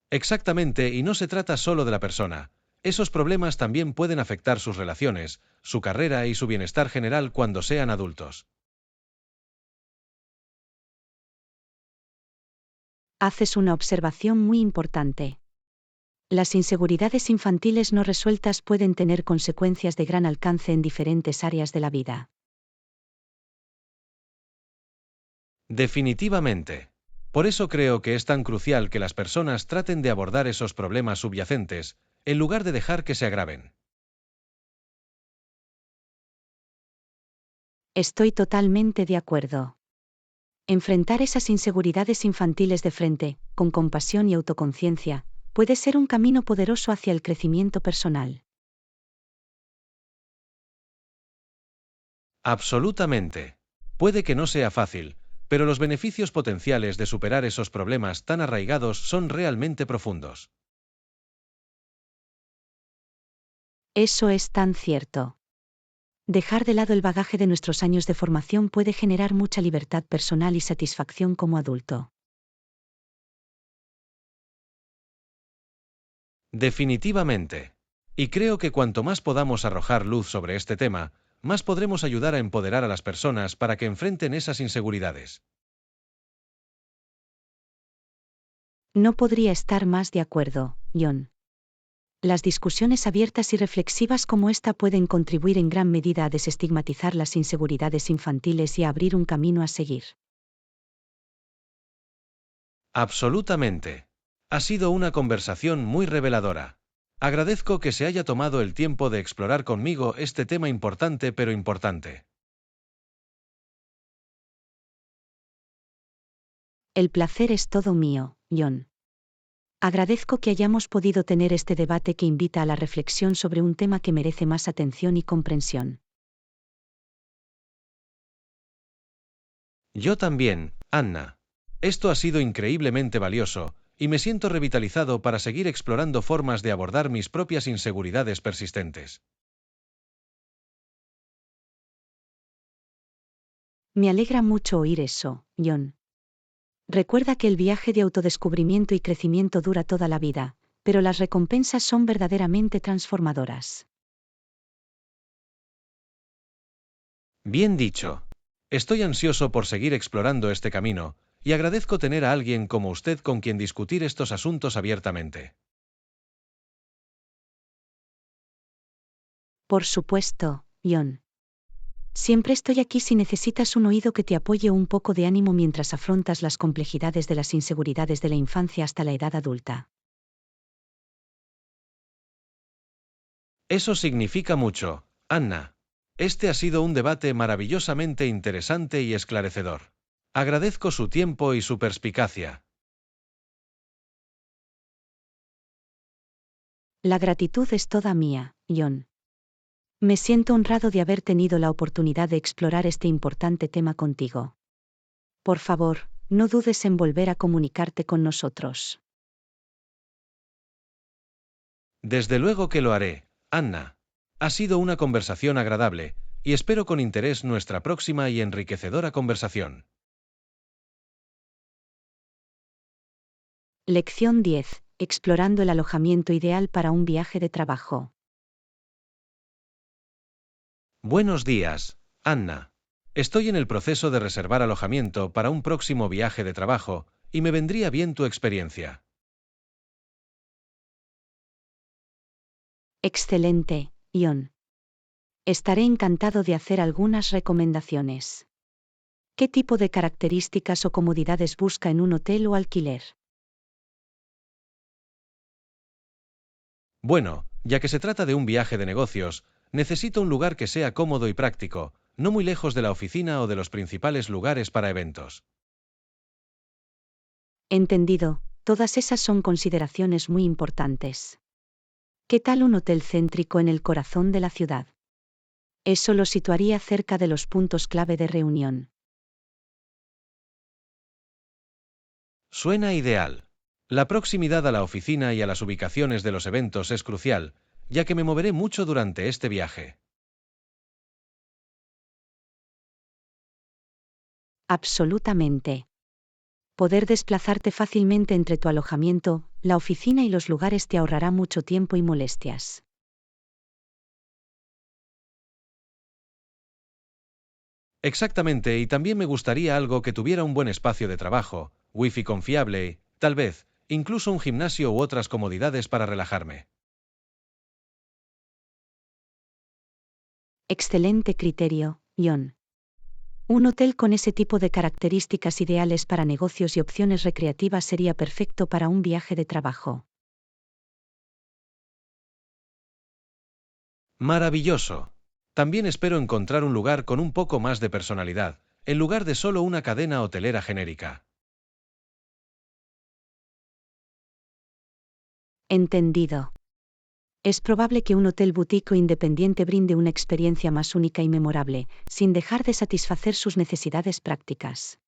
Exactamente, y no se trata solo de la persona. Esos problemas también pueden afectar sus relaciones, su carrera y su bienestar general cuando sean adultos. Haces una observación muy importante. Las inseguridades infantiles no resueltas pueden tener consecuencias de gran alcance en diferentes áreas de la vida. Definitivamente. Por eso creo que es tan crucial que las personas traten de abordar esos problemas subyacentes, en lugar de dejar que se agraven. Estoy totalmente de acuerdo. Enfrentar esas inseguridades infantiles de frente, con compasión y autoconciencia, puede ser un camino poderoso hacia el crecimiento personal. Absolutamente. Puede que no sea fácil, pero los beneficios potenciales de superar esos problemas tan arraigados son realmente profundos. Eso es tan cierto. Dejar de lado el bagaje de nuestros años de formación puede generar mucha libertad personal y satisfacción como adulto. Definitivamente. Y creo que cuanto más podamos arrojar luz sobre este tema, más podremos ayudar a empoderar a las personas para que enfrenten esas inseguridades. No podría estar más de acuerdo, John. Las discusiones abiertas y reflexivas como esta pueden contribuir en gran medida a desestigmatizar las inseguridades infantiles y a abrir un camino a seguir. Absolutamente. Ha sido una conversación muy reveladora. Agradezco que se haya tomado el tiempo de explorar conmigo este tema importante pero importante. El placer es todo mío, John. Agradezco que hayamos podido tener este debate que invita a la reflexión sobre un tema que merece más atención y comprensión. Yo también, Anna. Esto ha sido increíblemente valioso, y me siento revitalizado para seguir explorando formas de abordar mis propias inseguridades persistentes. Me alegra mucho oír eso, John. Recuerda que el viaje de autodescubrimiento y crecimiento dura toda la vida, pero las recompensas son verdaderamente transformadoras. Bien dicho. Estoy ansioso por seguir explorando este camino, y agradezco tener a alguien como usted con quien discutir estos asuntos abiertamente. Por supuesto, John. Siempre estoy aquí si necesitas un oído que te apoye o un poco de ánimo mientras afrontas las complejidades de las inseguridades de la infancia hasta la edad adulta. Eso significa mucho, Anna. Este ha sido un debate maravillosamente interesante y esclarecedor. Agradezco su tiempo y su perspicacia. La gratitud es toda mía, John. Me siento honrado de haber tenido la oportunidad de explorar este importante tema contigo. Por favor, no dudes en volver a comunicarte con nosotros. Desde luego que lo haré, Anna. Ha sido una conversación agradable, y espero con interés nuestra próxima y enriquecedora conversación. Lección 10. Explorando el alojamiento ideal para un viaje de trabajo. Buenos días, Anna. Estoy en el proceso de reservar alojamiento para un próximo viaje de trabajo, y me vendría bien tu experiencia. Excelente, John. Estaré encantado de hacer algunas recomendaciones. ¿Qué tipo de características o comodidades busca en un hotel o alquiler? Bueno, ya que se trata de un viaje de negocios, necesito un lugar que sea cómodo y práctico, no muy lejos de la oficina o de los principales lugares para eventos. Entendido, todas esas son consideraciones muy importantes. ¿Qué tal un hotel céntrico en el corazón de la ciudad? Eso lo situaría cerca de los puntos clave de reunión. Suena ideal. La proximidad a la oficina y a las ubicaciones de los eventos es crucial, ya que me moveré mucho durante este viaje. Absolutamente. Poder desplazarte fácilmente entre tu alojamiento, la oficina y los lugares te ahorrará mucho tiempo y molestias. Exactamente, y también me gustaría algo que tuviera un buen espacio de trabajo, wifi confiable y, tal vez, incluso un gimnasio u otras comodidades para relajarme. Excelente criterio, John. Un hotel con ese tipo de características ideales para negocios y opciones recreativas sería perfecto para un viaje de trabajo. Maravilloso. También espero encontrar un lugar con un poco más de personalidad, en lugar de solo una cadena hotelera genérica. Entendido. Es probable que un hotel boutique o independiente brinde una experiencia más única y memorable, sin dejar de satisfacer sus necesidades prácticas.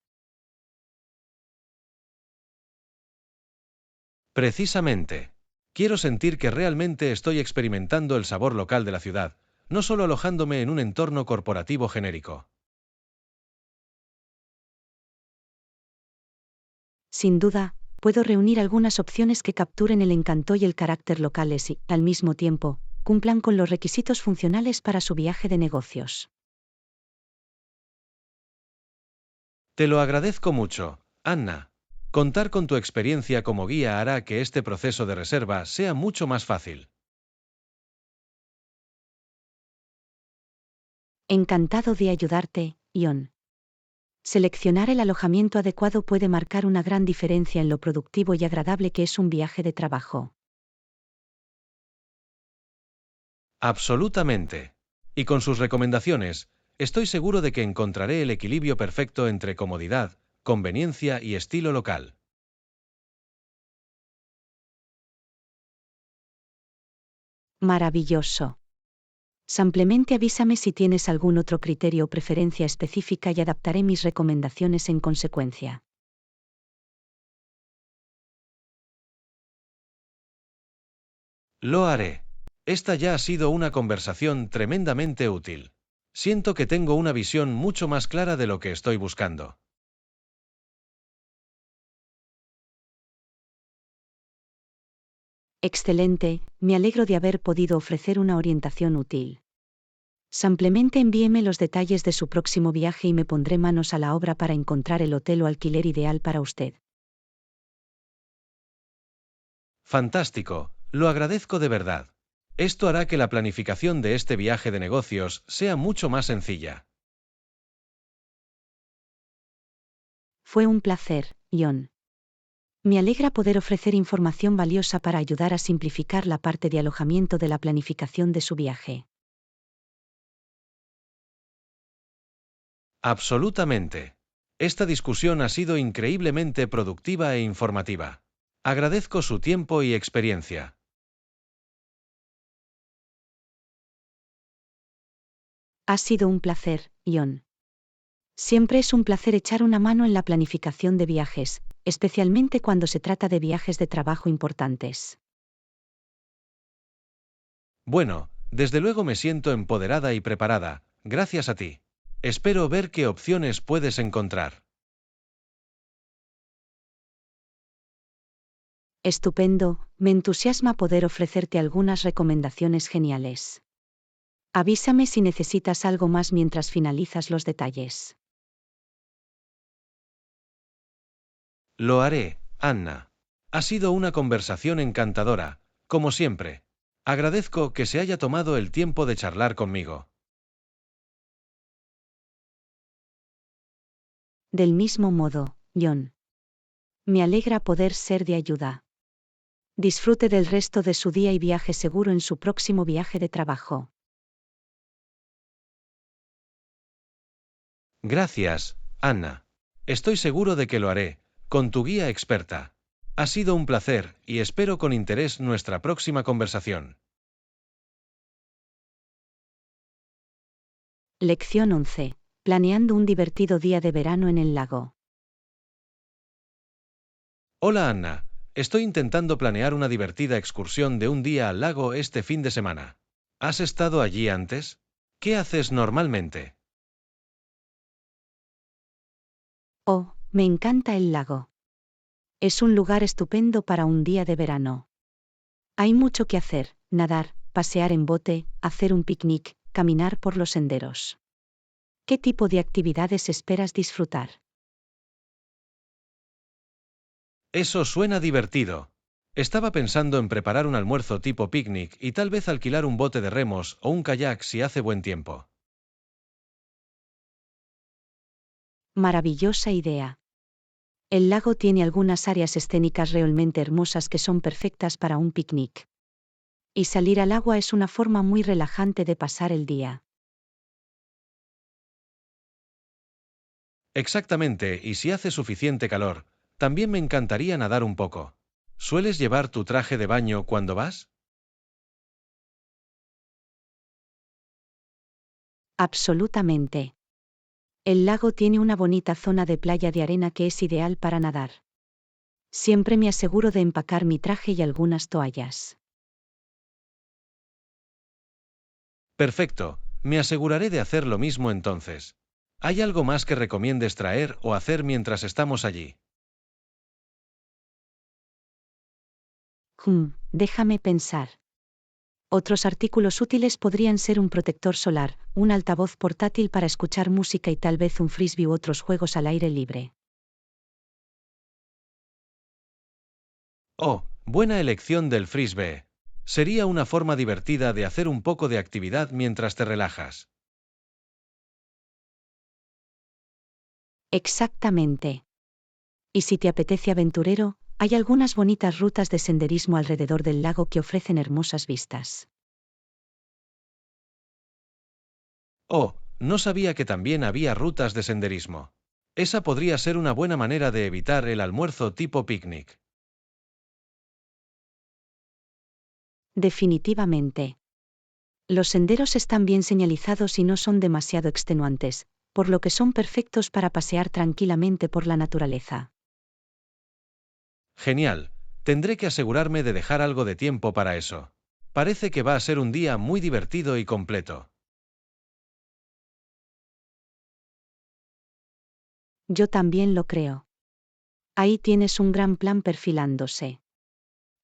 Precisamente. Quiero sentir que realmente estoy experimentando el sabor local de la ciudad, no solo alojándome en un entorno corporativo genérico. Sin duda, puedo reunir algunas opciones que capturen el encanto y el carácter locales y, al mismo tiempo, cumplan con los requisitos funcionales para su viaje de negocios. Te lo agradezco mucho, Anna. Contar con tu experiencia como guía hará que este proceso de reserva sea mucho más fácil. Encantado de ayudarte, Ion. Seleccionar el alojamiento adecuado puede marcar una gran diferencia en lo productivo y agradable que es un viaje de trabajo. Absolutamente. Y con sus recomendaciones, estoy seguro de que encontraré el equilibrio perfecto entre comodidad, conveniencia y estilo local. Maravilloso. Simplemente avísame si tienes algún otro criterio o preferencia específica y adaptaré mis recomendaciones en consecuencia. Lo haré. Esta ya ha sido una conversación tremendamente útil. Siento que tengo una visión mucho más clara de lo que estoy buscando. Excelente, me alegro de haber podido ofrecer una orientación útil. Simplemente envíeme los detalles de su próximo viaje y me pondré manos a la obra para encontrar el hotel o alquiler ideal para usted. Fantástico, lo agradezco de verdad. Esto hará que la planificación de este viaje de negocios sea mucho más sencilla. Fue un placer, Ion. Me alegra poder ofrecer información valiosa para ayudar a simplificar la parte de alojamiento de la planificación de su viaje. Absolutamente. Esta discusión ha sido increíblemente productiva e informativa. Agradezco su tiempo y experiencia. Ha sido un placer, Ion. Siempre es un placer echar una mano en la planificación de viajes, especialmente cuando se trata de viajes de trabajo importantes. Bueno, desde luego me siento empoderada y preparada, gracias a ti. Espero ver qué opciones puedes encontrar. Estupendo, me entusiasma poder ofrecerte algunas recomendaciones geniales. Avísame si necesitas algo más mientras finalizas los detalles. Lo haré, Anna. Ha sido una conversación encantadora, como siempre. Agradezco que se haya tomado el tiempo de charlar conmigo. Del mismo modo, John. Me alegra poder ser de ayuda. Disfrute del resto de su día y viaje seguro en su próximo viaje de trabajo. Gracias, Anna. Estoy seguro de que lo haré, con tu guía experta. Ha sido un placer, y espero con interés nuestra próxima conversación. Lección 11. Planeando un divertido día de verano en el lago. Hola Anna, estoy intentando planear una divertida excursión de un día al lago este fin de semana. ¿Has estado allí antes? ¿Qué haces normalmente? Oh, me encanta el lago. Es un lugar estupendo para un día de verano. Hay mucho que hacer: nadar, pasear en bote, hacer un picnic, caminar por los senderos. ¿Qué tipo de actividades esperas disfrutar? Eso suena divertido. Estaba pensando en preparar un almuerzo tipo picnic y tal vez alquilar un bote de remos o un kayak si hace buen tiempo. Maravillosa idea. El lago tiene algunas áreas escénicas realmente hermosas que son perfectas para un picnic. Y salir al agua es una forma muy relajante de pasar el día. Exactamente, y si hace suficiente calor, también me encantaría nadar un poco. ¿Sueles llevar tu traje de baño cuando vas? Absolutamente. El lago tiene una bonita zona de playa de arena que es ideal para nadar. Siempre me aseguro de empacar mi traje y algunas toallas. Perfecto, me aseguraré de hacer lo mismo entonces. ¿Hay algo más que recomiendes traer o hacer mientras estamos allí? Déjame pensar. Otros artículos útiles podrían ser un protector solar, un altavoz portátil para escuchar música y tal vez un frisbee u otros juegos al aire libre. Oh, buena elección del frisbee. Sería una forma divertida de hacer un poco de actividad mientras te relajas. Exactamente. Y si te apetece aventurero, hay algunas bonitas rutas de senderismo alrededor del lago que ofrecen hermosas vistas. Oh, no sabía que también había rutas de senderismo. Esa podría ser una buena manera de evitar el almuerzo tipo picnic. Definitivamente. Los senderos están bien señalizados y no son demasiado extenuantes, por lo que son perfectos para pasear tranquilamente por la naturaleza. Genial. Tendré que asegurarme de dejar algo de tiempo para eso. Parece que va a ser un día muy divertido y completo. Yo también lo creo. Ahí tienes un gran plan perfilándose.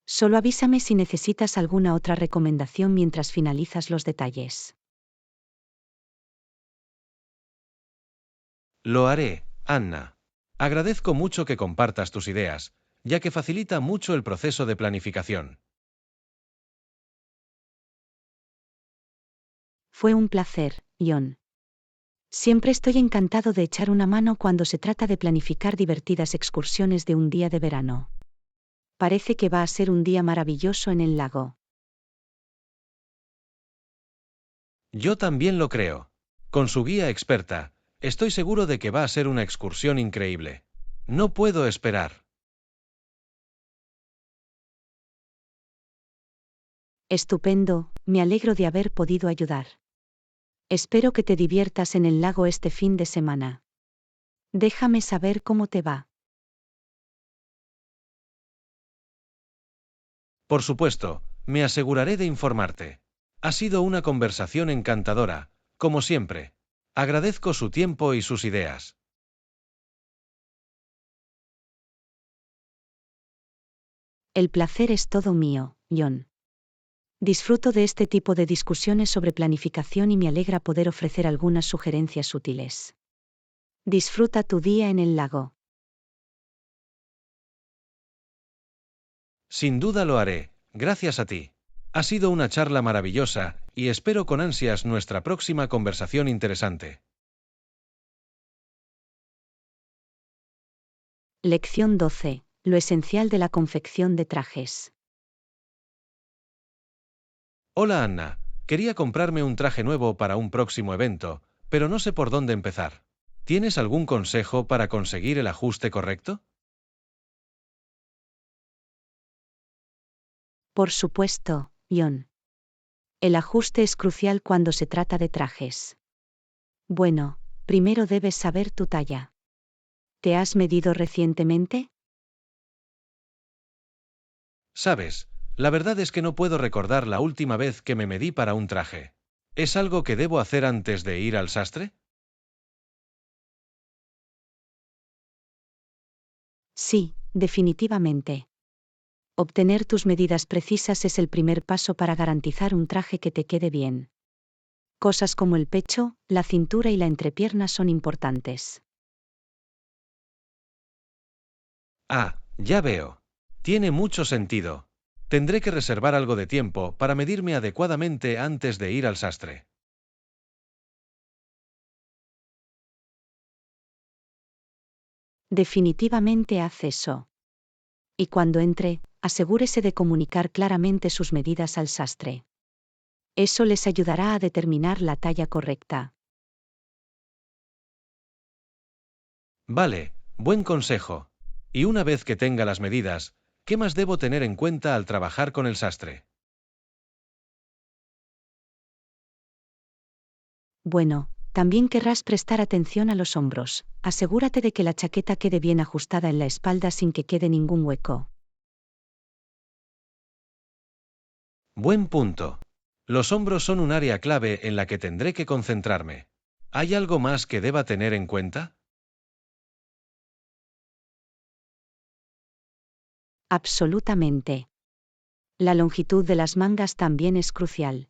Solo avísame si necesitas alguna otra recomendación mientras finalizas los detalles. Lo haré, Anna. Agradezco mucho que compartas tus ideas, ya que facilita mucho el proceso de planificación. Fue un placer, John. Siempre estoy encantado de echar una mano cuando se trata de planificar divertidas excursiones de un día de verano. Parece que va a ser un día maravilloso en el lago. Yo también lo creo. Con su guía experta, estoy seguro de que va a ser una excursión increíble. No puedo esperar. Estupendo, me alegro de haber podido ayudar. Espero que te diviertas en el lago este fin de semana. Déjame saber cómo te va. Por supuesto, me aseguraré de informarte. Ha sido una conversación encantadora, como siempre. Agradezco su tiempo y sus ideas. El placer es todo mío, John. Disfruto de este tipo de discusiones sobre planificación y me alegra poder ofrecer algunas sugerencias útiles. Disfruta tu día en el lago. Sin duda lo haré, gracias a ti. Ha sido una charla maravillosa, y espero con ansias nuestra próxima conversación interesante. Lección 12. Lo esencial de la confección de trajes. Hola Anna, quería comprarme un traje nuevo para un próximo evento, pero no sé por dónde empezar. ¿Tienes algún consejo para conseguir el ajuste correcto? Por supuesto, John. El ajuste es crucial cuando se trata de trajes. Bueno, primero debes saber tu talla. ¿Te has medido recientemente? Sabes, la verdad es que no puedo recordar la última vez que me medí para un traje. ¿Es algo que debo hacer antes de ir al sastre? Sí, definitivamente. Obtener tus medidas precisas es el primer paso para garantizar un traje que te quede bien. Cosas como el pecho, la cintura y la entrepierna son importantes. Ah, ya veo. Tiene mucho sentido. Tendré que reservar algo de tiempo para medirme adecuadamente antes de ir al sastre. Definitivamente haz eso. Y cuando entre, asegúrese de comunicar claramente sus medidas al sastre. Eso les ayudará a determinar la talla correcta. Vale, buen consejo. Y una vez que tenga las medidas, ¿qué más debo tener en cuenta al trabajar con el sastre? Bueno, también querrás prestar atención a los hombros. Asegúrate de que la chaqueta quede bien ajustada en la espalda sin que quede ningún hueco. Buen punto. Los hombros son un área clave en la que tendré que concentrarme. ¿Hay algo más que deba tener en cuenta? Absolutamente. La longitud de las mangas también es crucial.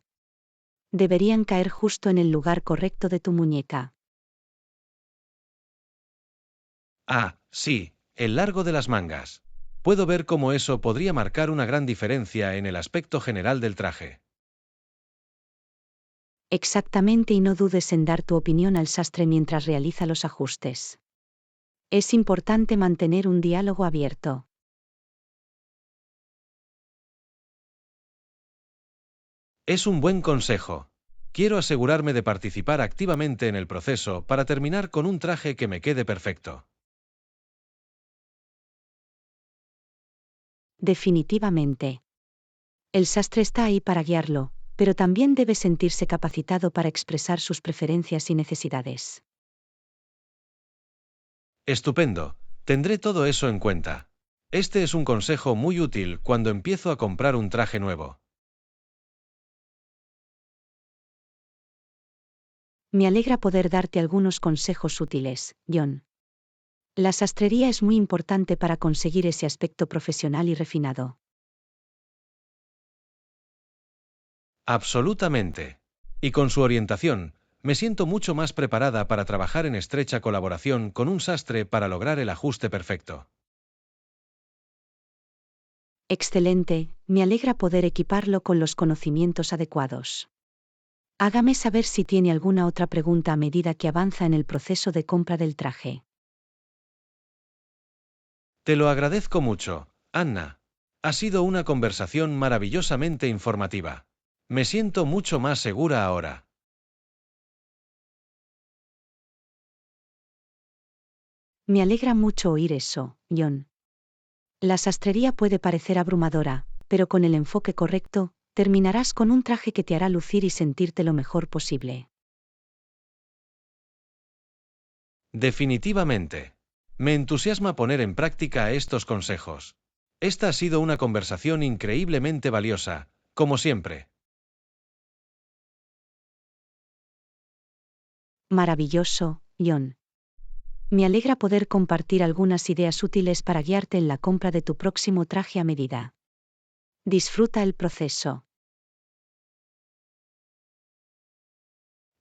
Deberían caer justo en el lugar correcto de tu muñeca. Ah, sí, el largo de las mangas. Puedo ver cómo eso podría marcar una gran diferencia en el aspecto general del traje. Exactamente, y no dudes en dar tu opinión al sastre mientras realiza los ajustes. Es importante mantener un diálogo abierto. Es un buen consejo. Quiero asegurarme de participar activamente en el proceso para terminar con un traje que me quede perfecto. Definitivamente. El sastre está ahí para guiarlo, pero también debe sentirse capacitado para expresar sus preferencias y necesidades. Estupendo. Tendré todo eso en cuenta. Este es un consejo muy útil cuando empiezo a comprar un traje nuevo. Me alegra poder darte algunos consejos útiles, John. La sastrería es muy importante para conseguir ese aspecto profesional y refinado. Absolutamente. Y con su orientación, me siento mucho más preparada para trabajar en estrecha colaboración con un sastre para lograr el ajuste perfecto. Excelente, me alegra poder equiparlo con los conocimientos adecuados. Hágame saber si tiene alguna otra pregunta a medida que avanza en el proceso de compra del traje. Te lo agradezco mucho, Anna. Ha sido una conversación maravillosamente informativa. Me siento mucho más segura ahora. Me alegra mucho oír eso, John. La sastrería puede parecer abrumadora, pero con el enfoque correcto, terminarás con un traje que te hará lucir y sentirte lo mejor posible. Definitivamente. Me entusiasma poner en práctica estos consejos. Esta ha sido una conversación increíblemente valiosa, como siempre. Maravilloso, John. Me alegra poder compartir algunas ideas útiles para guiarte en la compra de tu próximo traje a medida. Disfruta el proceso.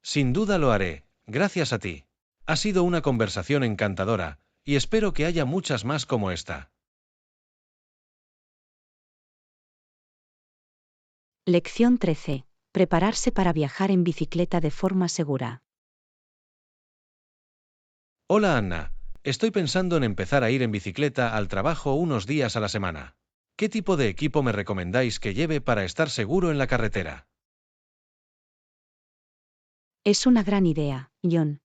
Sin duda lo haré, gracias a ti. Ha sido una conversación encantadora, y espero que haya muchas más como esta. Lección 13. Prepararse para viajar en bicicleta de forma segura. Hola Anna, estoy pensando en empezar a ir en bicicleta al trabajo unos días a la semana. ¿Qué tipo de equipo me recomendáis que lleve para estar seguro en la carretera? Es una gran idea, John.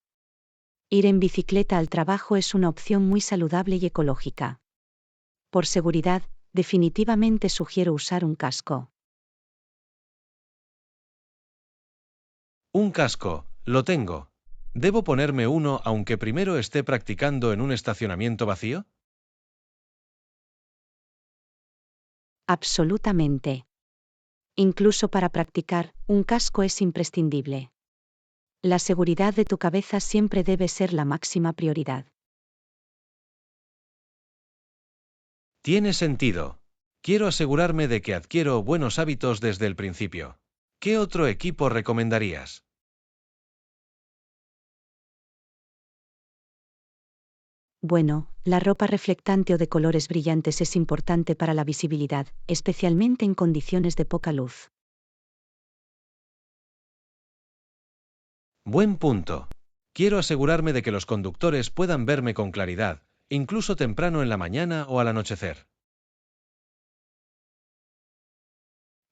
Ir en bicicleta al trabajo es una opción muy saludable y ecológica. Por seguridad, definitivamente sugiero usar un casco. Un casco, lo tengo. ¿Debo ponerme uno aunque primero esté practicando en un estacionamiento vacío? Absolutamente. Incluso para practicar, un casco es imprescindible. La seguridad de tu cabeza siempre debe ser la máxima prioridad. Tiene sentido. Quiero asegurarme de que adquiero buenos hábitos desde el principio. ¿Qué otro equipo recomendarías? Bueno, la ropa reflectante o de colores brillantes es importante para la visibilidad, especialmente en condiciones de poca luz. Buen punto. Quiero asegurarme de que los conductores puedan verme con claridad, incluso temprano en la mañana o al anochecer.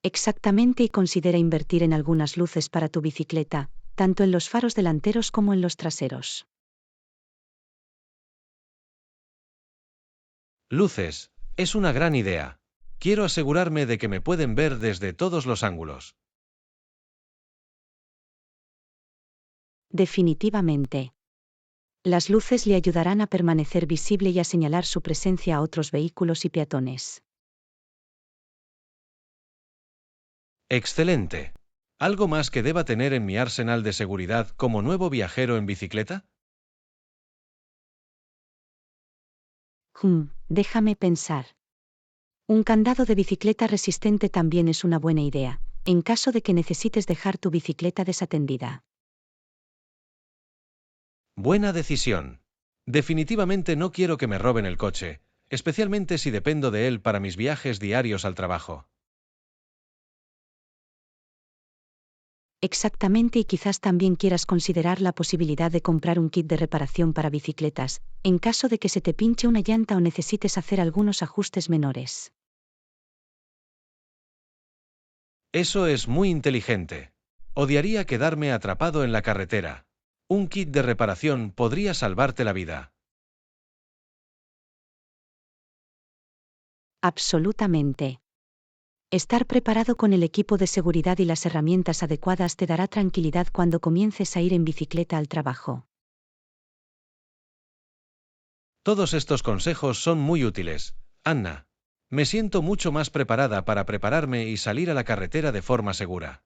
Exactamente, y considera invertir en algunas luces para tu bicicleta, tanto en los faros delanteros como en los traseros. Luces, es una gran idea. Quiero asegurarme de que me pueden ver desde todos los ángulos. Definitivamente. Las luces le ayudarán a permanecer visible y a señalar su presencia a otros vehículos y peatones. Excelente. ¿Algo más que deba tener en mi arsenal de seguridad como nuevo viajero en bicicleta? Déjame pensar. Un candado de bicicleta resistente también es una buena idea, en caso de que necesites dejar tu bicicleta desatendida. Buena decisión. Definitivamente no quiero que me roben el coche, especialmente si dependo de él para mis viajes diarios al trabajo. Exactamente, y quizás también quieras considerar la posibilidad de comprar un kit de reparación para bicicletas, en caso de que se te pinche una llanta o necesites hacer algunos ajustes menores. Eso es muy inteligente. Odiaría quedarme atrapado en la carretera. Un kit de reparación podría salvarte la vida. Absolutamente. Estar preparado con el equipo de seguridad y las herramientas adecuadas te dará tranquilidad cuando comiences a ir en bicicleta al trabajo. Todos estos consejos son muy útiles, Anna. Me siento mucho más preparada para prepararme y salir a la carretera de forma segura.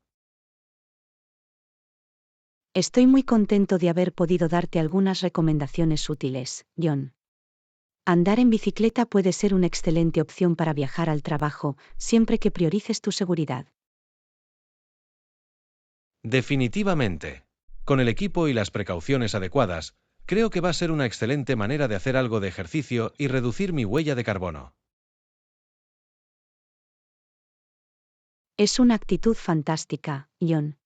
Estoy muy contento de haber podido darte algunas recomendaciones útiles, John. Andar en bicicleta puede ser una excelente opción para viajar al trabajo, siempre que priorices tu seguridad. Definitivamente. Con el equipo y las precauciones adecuadas, creo que va a ser una excelente manera de hacer algo de ejercicio y reducir mi huella de carbono. Es una actitud fantástica, John.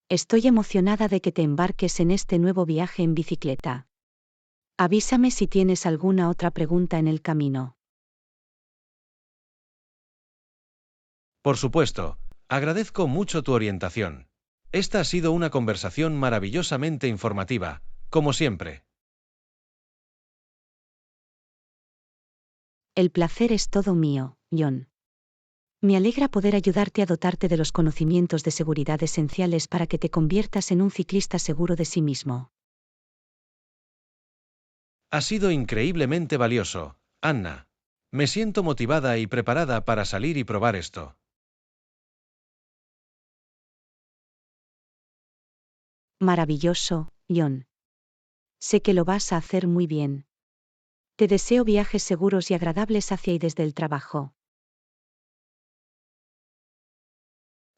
Estoy emocionada de que te embarques en este nuevo viaje en bicicleta. Avísame si tienes alguna otra pregunta en el camino. Por supuesto, agradezco mucho tu orientación. Esta ha sido una conversación maravillosamente informativa, como siempre. El placer es todo mío, John. Me alegra poder ayudarte a dotarte de los conocimientos de seguridad esenciales para que te conviertas en un ciclista seguro de sí mismo. Ha sido increíblemente valioso, Anna. Me siento motivada y preparada para salir y probar esto. Maravilloso, John. Sé que lo vas a hacer muy bien. Te deseo viajes seguros y agradables hacia y desde el trabajo.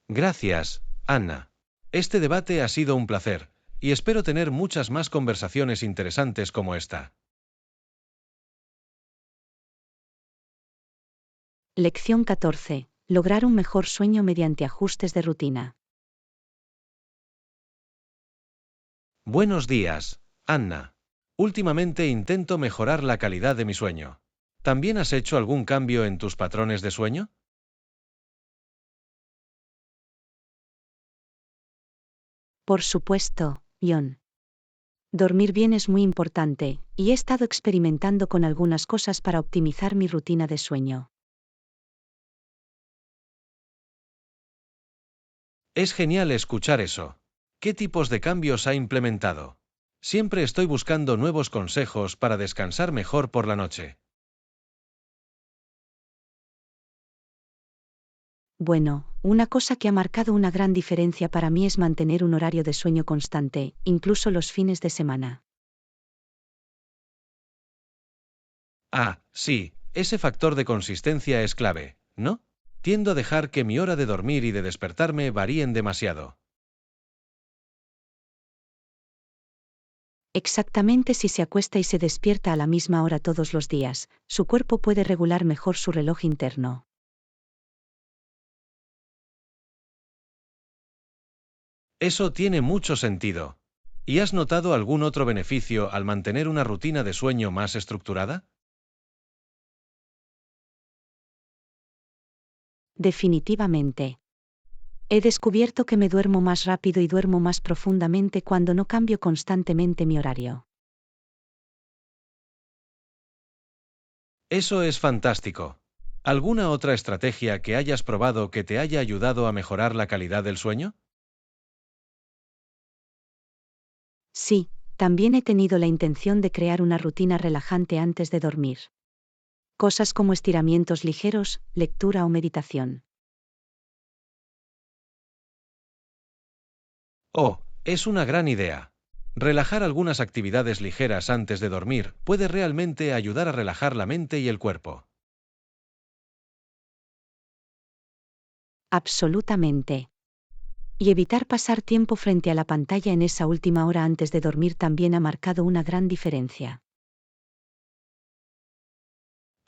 Gracias, Anna. Este debate ha sido un placer, y espero tener muchas más conversaciones interesantes como esta. Lección 14. Lograr un mejor sueño mediante ajustes de rutina. Buenos días, Anna. Últimamente intento mejorar la calidad de mi sueño. ¿También has hecho algún cambio en tus patrones de sueño? Por supuesto, John. Dormir bien es muy importante, y he estado experimentando con algunas cosas para optimizar mi rutina de sueño. Es genial escuchar eso. ¿Qué tipos de cambios ha implementado? Siempre estoy buscando nuevos consejos para descansar mejor por la noche. Bueno, una cosa que ha marcado una gran diferencia para mí es mantener un horario de sueño constante, incluso los fines de semana. Ah, sí, ese factor de consistencia es clave, ¿no? Tiendo a dejar que mi hora de dormir y de despertarme varíen demasiado. Exactamente, si se acuesta y se despierta a la misma hora todos los días, su cuerpo puede regular mejor su reloj interno. Eso tiene mucho sentido. ¿Y has notado algún otro beneficio al mantener una rutina de sueño más estructurada? Definitivamente. He descubierto que me duermo más rápido y duermo más profundamente cuando no cambio constantemente mi horario. Eso es fantástico. ¿Alguna otra estrategia que hayas probado que te haya ayudado a mejorar la calidad del sueño? Sí, también he tenido la intención de crear una rutina relajante antes de dormir. Cosas como estiramientos ligeros, lectura o meditación. Oh, es una gran idea. Relajar algunas actividades ligeras antes de dormir puede realmente ayudar a relajar la mente y el cuerpo. Absolutamente. Y evitar pasar tiempo frente a la pantalla en esa última hora antes de dormir también ha marcado una gran diferencia.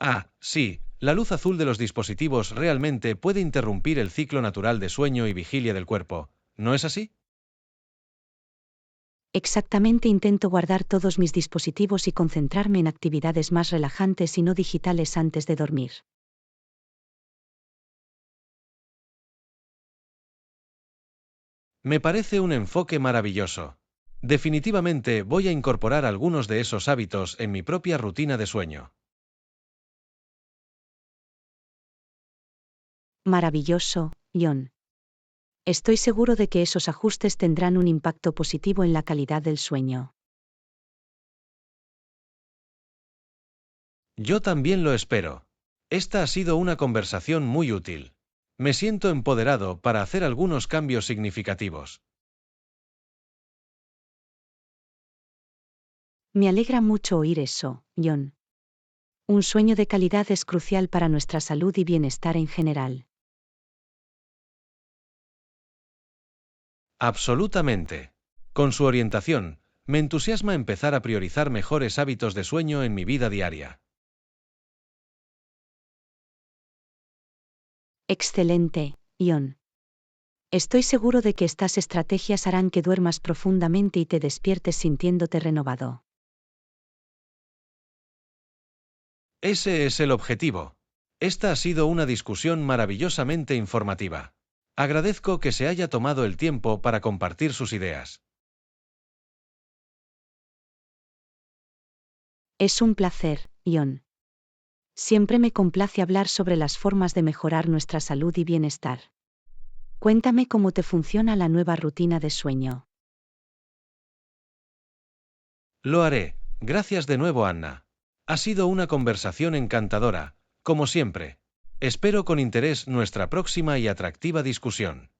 Ah, sí, la luz azul de los dispositivos realmente puede interrumpir el ciclo natural de sueño y vigilia del cuerpo, ¿no es así? Exactamente, intento guardar todos mis dispositivos y concentrarme en actividades más relajantes y no digitales antes de dormir. Me parece un enfoque maravilloso. Definitivamente voy a incorporar algunos de esos hábitos en mi propia rutina de sueño. Maravilloso, John. Estoy seguro de que esos ajustes tendrán un impacto positivo en la calidad del sueño. Yo también lo espero. Esta ha sido una conversación muy útil. Me siento empoderado para hacer algunos cambios significativos. Me alegra mucho oír eso, John. Un sueño de calidad es crucial para nuestra salud y bienestar en general. Absolutamente. Con su orientación, me entusiasma empezar a priorizar mejores hábitos de sueño en mi vida diaria. Excelente, John. Estoy seguro de que estas estrategias harán que duermas profundamente y te despiertes sintiéndote renovado. Ese es el objetivo. Esta ha sido una discusión maravillosamente informativa. Agradezco que se haya tomado el tiempo para compartir sus ideas. Es un placer, John. Siempre me complace hablar sobre las formas de mejorar nuestra salud y bienestar. Cuéntame cómo te funciona la nueva rutina de sueño. Lo haré. Gracias de nuevo, Anna. Ha sido una conversación encantadora, como siempre. Espero con interés nuestra próxima y atractiva discusión.